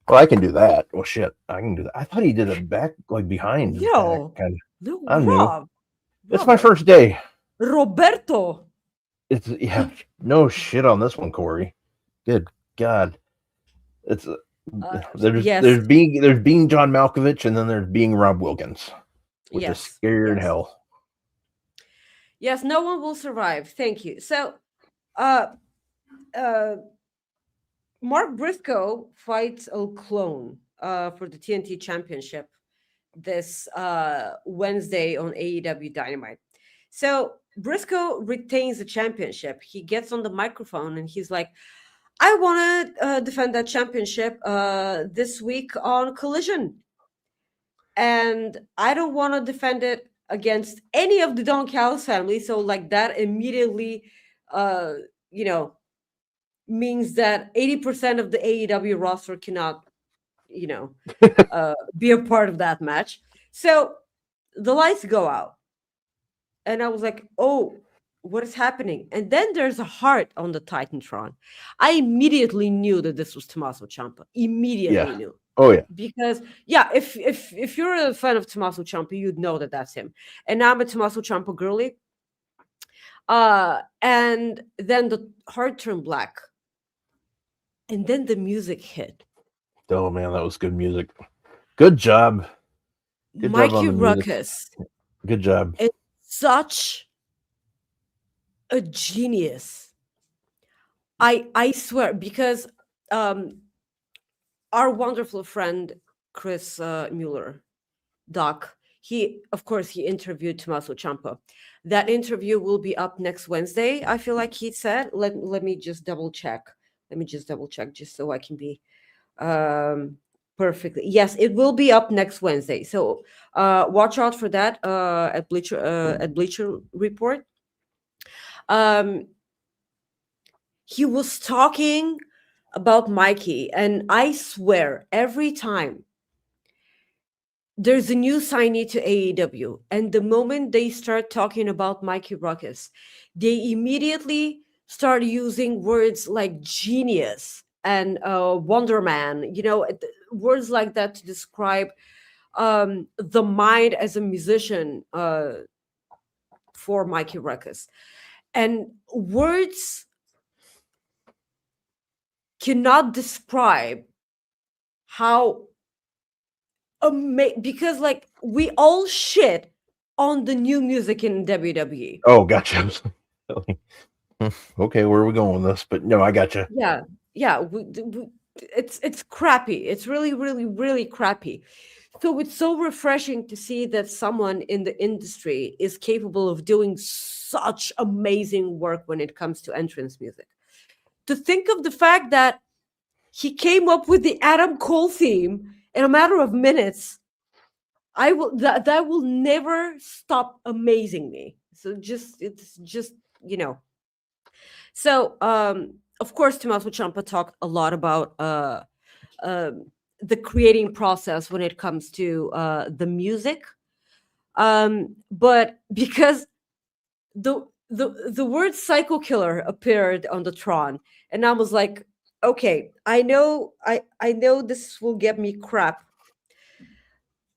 A: Well, I can do that. Well, shit, I can do that. I thought he did it back, like behind.
B: No,
A: kind of.
B: No,
A: I'm
B: Rob.
A: new. It's my first day.
B: Roberto.
A: It's no shit on this one, Corey. Good God, it's there's being John Malkovich, and then there's being Rob Wilkins, which is scary as hell.
B: Yes, no one will survive. Thank you. So, Mark Briscoe fights a clone for the TNT Championship this Wednesday on AEW Dynamite. So Briscoe retains the championship. He gets on the microphone and he's like, I want to defend that championship this week on Collision. And I don't want to defend it against any of the Don Callis family. So like that immediately, means that 80% of the AEW roster cannot, be a part of that match. So the lights go out. And I was like, oh, what is happening? And then there's a heart on the Titantron. I immediately knew that this was Tommaso Ciampa. Immediately knew.
A: Oh, yeah.
B: Because, if you're a fan of Tommaso Ciampa, you'd know that that's him. And I'm a Tommaso Ciampa girly. And then the heart turned black. And then the music hit.
A: Oh, man, that was good music. Good job.
B: Good Mikey job on the Ruckus.
A: Music. Good job.
B: It's such a genius. I swear, because our wonderful friend Chris Mueller, Doc, he interviewed Tommaso Ciampa. That interview will be up next Wednesday, I feel like he said. Let me just double check. Just so I can be perfectly. Yes, it will be up next Wednesday. So watch out for that at Bleacher Report. He was talking about Mikey, and I swear every time there's a new signee to AEW, and the moment they start talking about Mikey Ruckus, they immediately start using words like genius and Wonder Man, words like that to describe the mind as a musician for Mikey Ruckus. And words cannot describe how amazing, because like we all shit on the new music in WWE.
A: Oh, gotcha. Okay, where are we going with this? But no, I gotcha.
B: Yeah. It's crappy. It's really, really, really crappy. So it's so refreshing to see that someone in the industry is capable of doing such amazing work when it comes to entrance music. to think of the fact that he came up with the Adam Cole theme in a matter of minutes, that will never stop amazing me. So it's just, you know. So of course Tommaso Ciampa talked a lot about the creating process when it comes to the music. But because the word psycho killer appeared on the Tron, and I was like, okay, I know this will get me crap,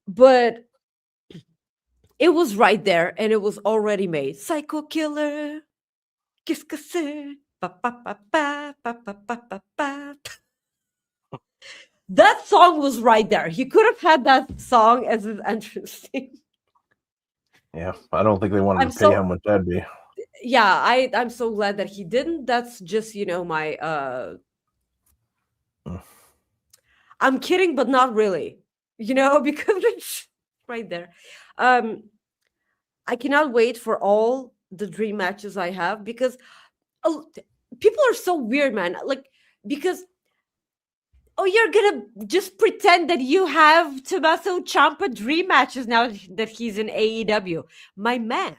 B: but it was right there and it was already made. Psycho killer. Qu'est-ce que c'est? Pa, pa, pa, pa, pa, pa, pa, pa, pa. That song was right there. He could have had that song as his entrance theme.
A: Yeah, I don't think they wanted to pay how much that'd be.
B: Yeah, I'm so glad that he didn't. That's just, you know, my I'm kidding, but not really. You know, because it's right there. I cannot wait for all the dream matches I have, because people are so weird, man. Like, because you're gonna just pretend that you have Tommaso Ciampa dream matches now that he's in AEW. My man,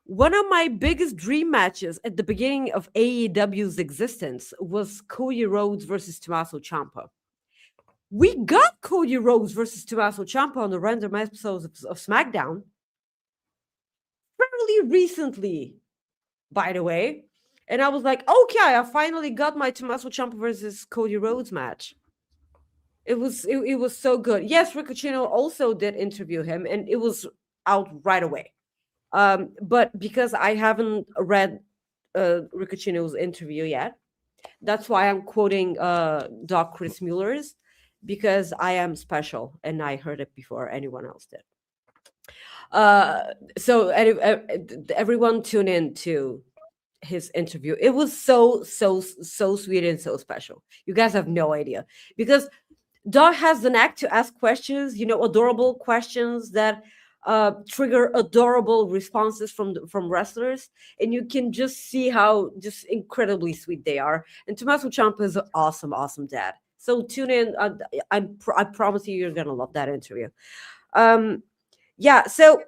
B: one of my biggest dream matches at the beginning of AEW's existence was Cody Rhodes versus Tommaso Ciampa. We got Cody Rhodes versus Tommaso Ciampa on the random episodes of SmackDown fairly recently, by the way. And I was like, okay, I finally got my Tommaso Ciampa versus Cody Rhodes match. It was so good. Yes, Ricocchino also did interview him, and it was out right away. But because I haven't read Ricocchino's interview yet, that's why I'm quoting Doc Chris Mueller's, because I am special and I heard it before anyone else did. So everyone tune in to his interview. It was so sweet and so special. You guys have no idea, because Doc has the knack to ask questions, you know, adorable questions that trigger adorable responses from wrestlers, and you can just see how just incredibly sweet they are. And Tommaso Ciampa is an awesome dad. So tune in. I promise you're gonna love that interview. Yeah. So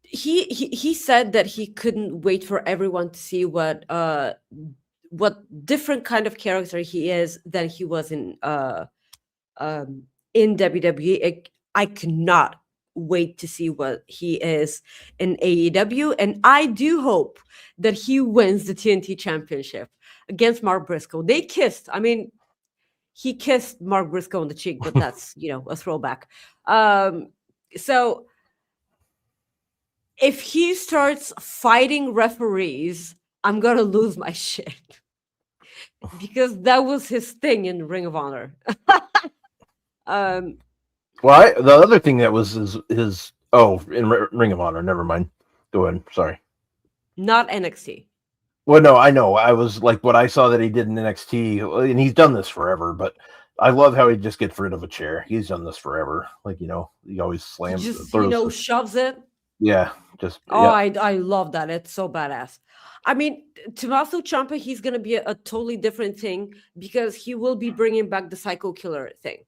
B: he said that he couldn't wait for everyone to see what different kind of character he is than he was in WWE. I cannot wait to see what he is in AEW, and I do hope that he wins the TNT Championship against Mark Briscoe. They kissed. I mean, he kissed Mark Briscoe on the cheek, but that's, you know, a throwback. So if he starts fighting referees, I'm gonna lose my shit, because that was his thing in Ring of Honor.
A: Well, the other thing that was his in Ring of Honor. Never mind. Go ahead. Sorry.
B: Not NXT.
A: Well, no, I know. I was like, what I saw that he did in NXT, and he's done this forever, but I love how he just gets rid of a chair. He's done this forever. Like, you know, he always slams,
B: shoves it.
A: Yeah.
B: I love that. It's so badass. I mean, Tommaso Ciampa, he's going to be a totally different thing, because he will be bringing back the Psycho Killer thing.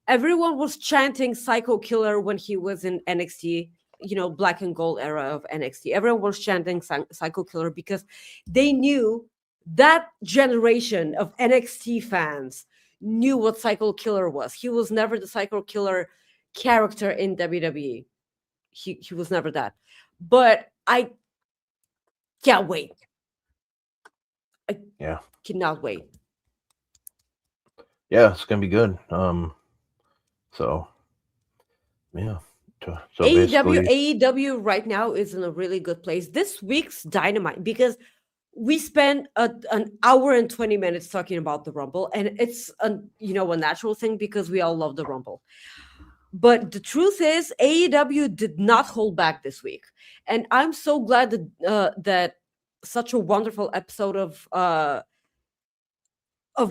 B: Everyone was chanting Psycho Killer when he was in NXT, you know, black and gold era of NXT. Everyone was chanting Psycho Killer because they knew that generation of NXT fans knew what Psycho Killer was. He was never the Psycho Killer character in WWE. He was never that. But I can't wait. I cannot wait.
A: Yeah, it's gonna be good. So yeah. So
B: AEW right now is in a really good place. This week's Dynamite, because we spent an hour and 20 minutes talking about the Rumble, and it's a natural thing because we all love the Rumble. But the truth is, AEW did not hold back this week, and I'm so glad that such a wonderful episode of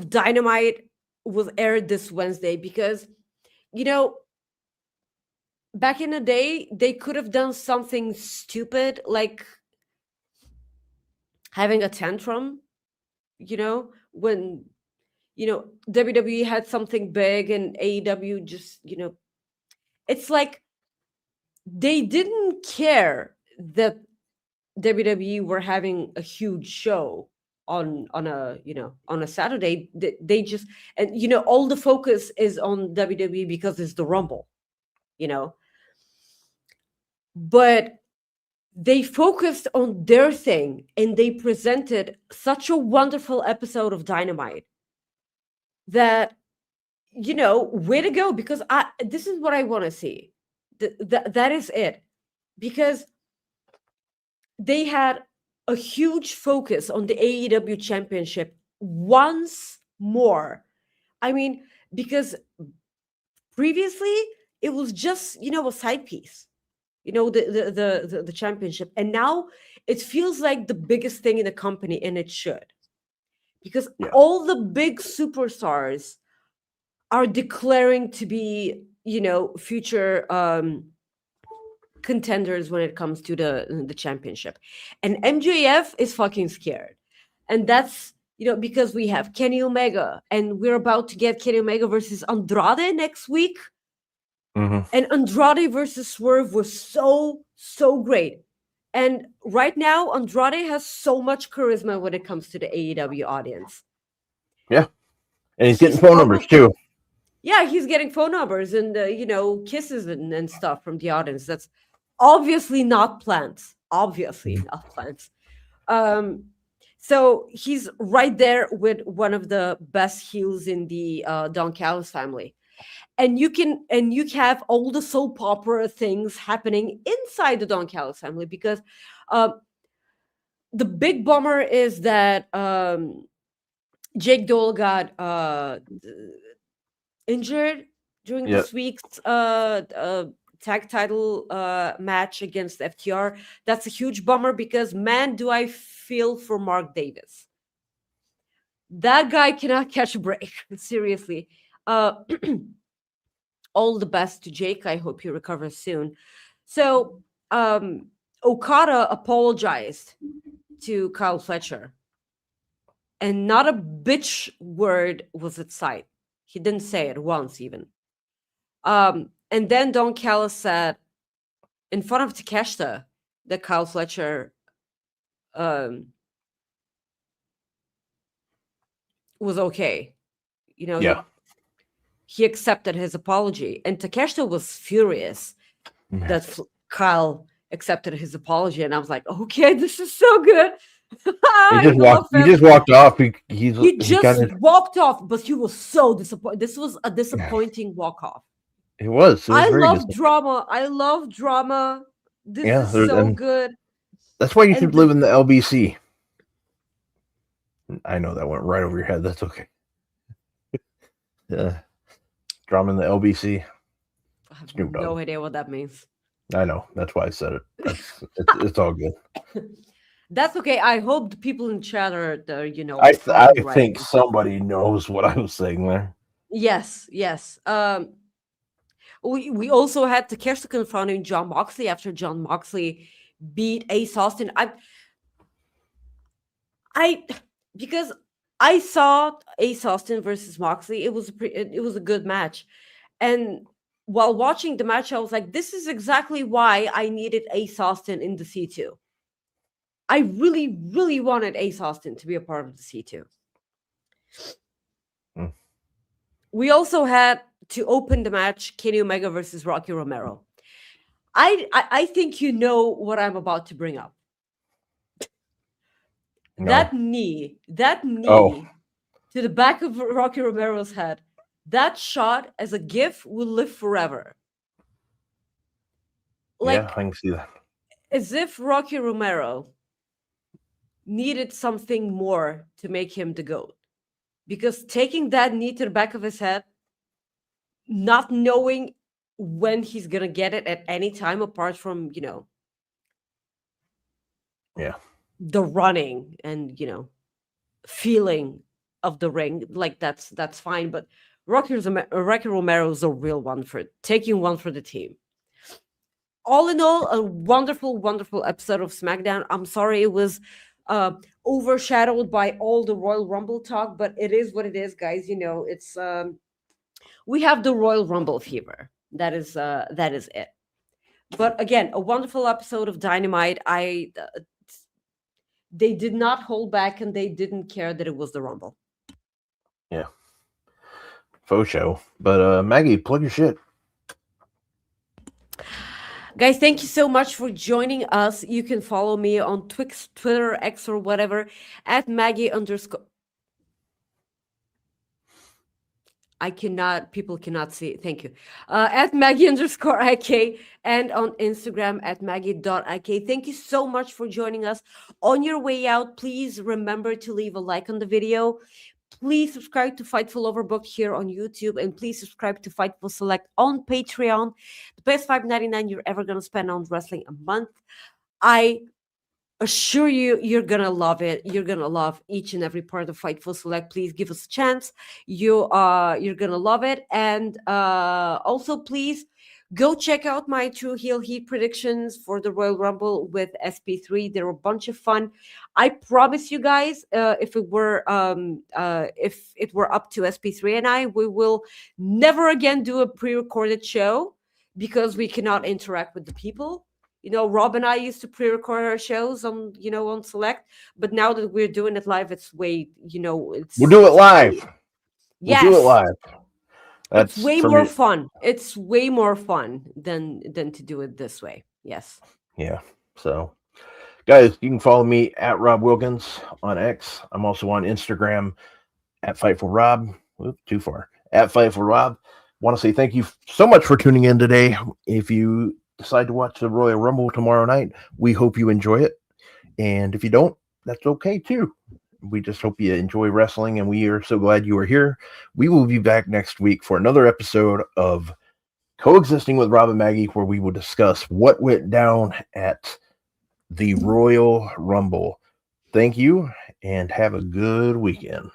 B: Dynamite was aired this Wednesday, because back in the day, they could have done something stupid, like having a tantrum, when WWE had something big and AEW just, it's like they didn't care that WWE were having a huge show on a Saturday. They just, and all the focus is on WWE because it's the Rumble, but they focused on their thing and they presented such a wonderful episode of Dynamite that, way to go, because this is what I want to see. That is it, because they had a huge focus on the AEW championship once more. I mean, because previously it was just, a side piece, the championship. And now it feels like the biggest thing in the company, and it should. Because all the big superstars are declaring to be, future contenders when it comes to the championship. And MJF is fucking scared. And that's, because we have Kenny Omega, and we're about to get Kenny Omega versus Andrade next week.
A: Mm-hmm.
B: And Andrade versus Swerve was so great. And right now, Andrade has so much charisma when it comes to the AEW audience.
A: Yeah. And he's getting phone numbers too.
B: Yeah, he's getting phone numbers and, kisses and stuff from the audience. That's obviously not planned. Obviously not planned. So he's right there with one of the best heels in the Don Callis family. And you have all the soap opera things happening inside the Don Callis family, because the big bummer is that Jake Dole got injured during this week's tag title match against FTR. That's a huge bummer, because, man, do I feel for Mark Davis. That guy cannot catch a break. Seriously. All the best to Jake. I hope he recovers soon. So Okada apologized to Kyle Fletcher, and not a bitch word was at sight. He didn't say it once even. And then Don Callis said in front of Takeshita that Kyle Fletcher was okay. He accepted his apology. And Takeshita was furious that Kyle accepted his apology. And I was like, okay, this is so good.
A: He just walked off. He
B: walked off, but he was so disappointed. This was a disappointing walk off.
A: It was.
B: I love drama. This is so good.
A: That's why you should live in the LBC. I know that went right over your head. That's okay. Drama in the LBC.
B: I have no idea what that means.
A: I know. That's why I said it. It's all good.
B: That's okay. I hope the people in chat are
A: I think somebody knows what I was saying there.
B: Yes. We also had Takeshita confronting Jon Moxley after Jon Moxley beat Ace Austin. Because I saw Ace Austin versus Moxley. It was a good match, and while watching the match, I was like, "This is exactly why I needed Ace Austin in the C2." I really, really wanted Ace Austin to be a part of the C2. We also had, to open the match, Kenny Omega versus Rocky Romero. I think you know what I'm about to bring up. No. That knee to the back of Rocky Romero's head, that shot as a GIF will live forever.
A: Yeah, I can see that.
B: As if Rocky Romero needed something more to make him the GOAT. Because taking that knee to the back of his head, not knowing when he's going to get it at any time apart from, the running and, feeling of the ring, like that's fine. But Rocky Romero is a real one for taking one for the team. All in all, a wonderful, wonderful episode of SmackDown. I'm sorry it was overshadowed by all the Royal Rumble talk, but it is what it is, guys. It's we have the Royal Rumble fever. That is it. But again, a wonderful episode of Dynamite. They did not hold back, and they didn't care that it was the Rumble.
A: Yeah. Faux show. But Maggie, plug your shit.
B: Guys, thank you so much for joining us. You can follow me on Twix, Twitter, X, or whatever at Maggie _ people cannot see it. Thank you. At Maggie _IK and on Instagram at Maggie.IK. Thank you so much for joining us. On your way out, please remember to leave a like on the video. Please subscribe to Fightful Overbooked here on YouTube, and please subscribe to Fightful Select on Patreon. The best $5.99 you're ever going to spend on wrestling a month. I assure you, you're going to love it. You're going to love each and every part of Fightful Select. Please give us a chance. You're going to love it. And also, please go check out my True Heel Heat predictions for the Royal Rumble with SP3. They're a bunch of fun. I promise you guys, if it were up to SP3 and I, we will never again do a pre-recorded show because we cannot interact with the people. Rob and I used to pre-record our shows on Select, but now that we're doing it live, it's way,
A: We'll do it live.
B: Yes.
A: We'll do it live. That's
B: way more fun. It's way more fun than to do it this way. Yes.
A: Yeah. So, guys, you can follow me at Rob Wilkins on X. I'm also on Instagram at Fightful Rob. Oop, too far. At Fightful Rob. Want to say thank you so much for tuning in today. If you decide to watch the Royal Rumble tomorrow night, we hope you enjoy it. And if you don't, that's okay too. We just hope you enjoy wrestling, and we are so glad you are here. We will be back next week for another episode of Coexisting with Rob and Maggie, where we will discuss what went down at the Royal Rumble. Thank you, and have a good weekend.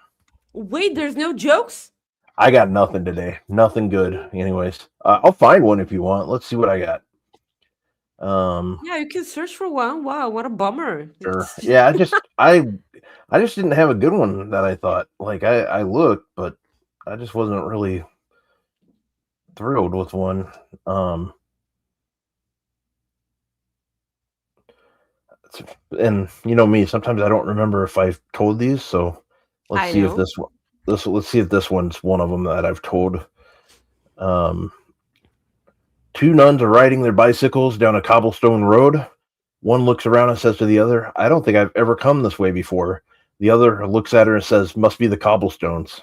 B: Wait, there's no jokes?
A: I got nothing today. Nothing good. Anyways, I'll find one if you want. Let's see what I got.
B: Yeah, you can search for one. Wow, what a bummer.
A: Sure. Yeah, I just didn't have a good one that I thought. Like I looked, but I just wasn't really thrilled with one. And you know me, sometimes I don't remember if I've told these, so let's see if let's see if this one's one of them that I've told. Two nuns are riding their bicycles down a cobblestone road. One looks around and says to the other, "I don't think I've ever come this way before." The other looks at her and says, "Must be the cobblestones."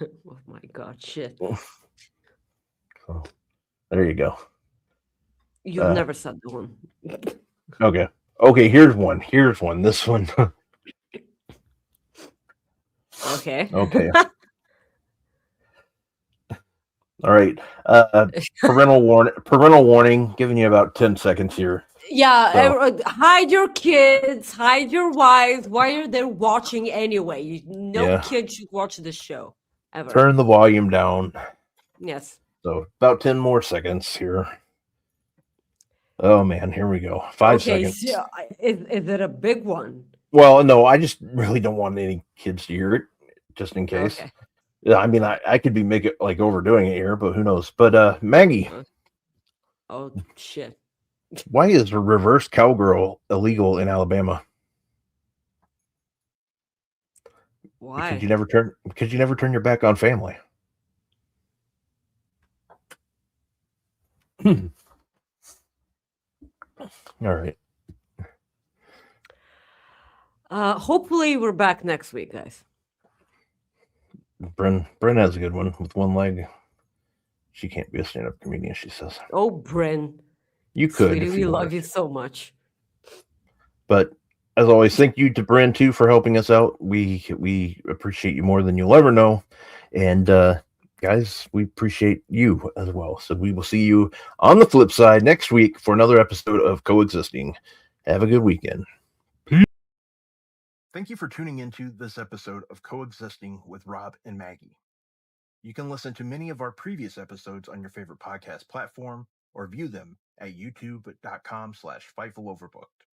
B: Oh my God, shit.
A: So, there you go.
B: You've never said the one.
A: Okay, here's one. This one.
B: Okay.
A: All right. Parental warning, giving you about 10 seconds here.
B: Yeah, so. Hide your kids, hide your wives. Why are they watching anyway? No kid should watch this show ever.
A: Turn the volume down.
B: Yes.
A: So about 10 more seconds here. Oh man, here we go. 5 seconds.
B: So is it a big one?
A: Well, no, I just really don't want any kids to hear it, just in case. Okay. Yeah, I mean, I could be overdoing it here, but who knows? But Maggie.
B: Oh shit.
A: Why is reverse cowgirl illegal in Alabama?
B: Why?
A: Because you never turn your back on family. All right.
B: Hopefully we're back next week, guys.
A: Bryn has a good one with one leg. She can't be a stand-up comedian, she says.
B: Oh, Bryn.
A: You could.
B: Sweetie, we love you so much.
A: But as always, thank you to Bryn too for helping us out. We appreciate you more than you'll ever know. And guys, we appreciate you as well. So we will see you on the flip side next week for another episode of Coexisting. Have a good weekend. Peace. Thank you for tuning into this episode of Coexisting with Rob and Maggie. You can listen to many of our previous episodes on your favorite podcast platform or view them at youtube.com/FightfulOverbooked.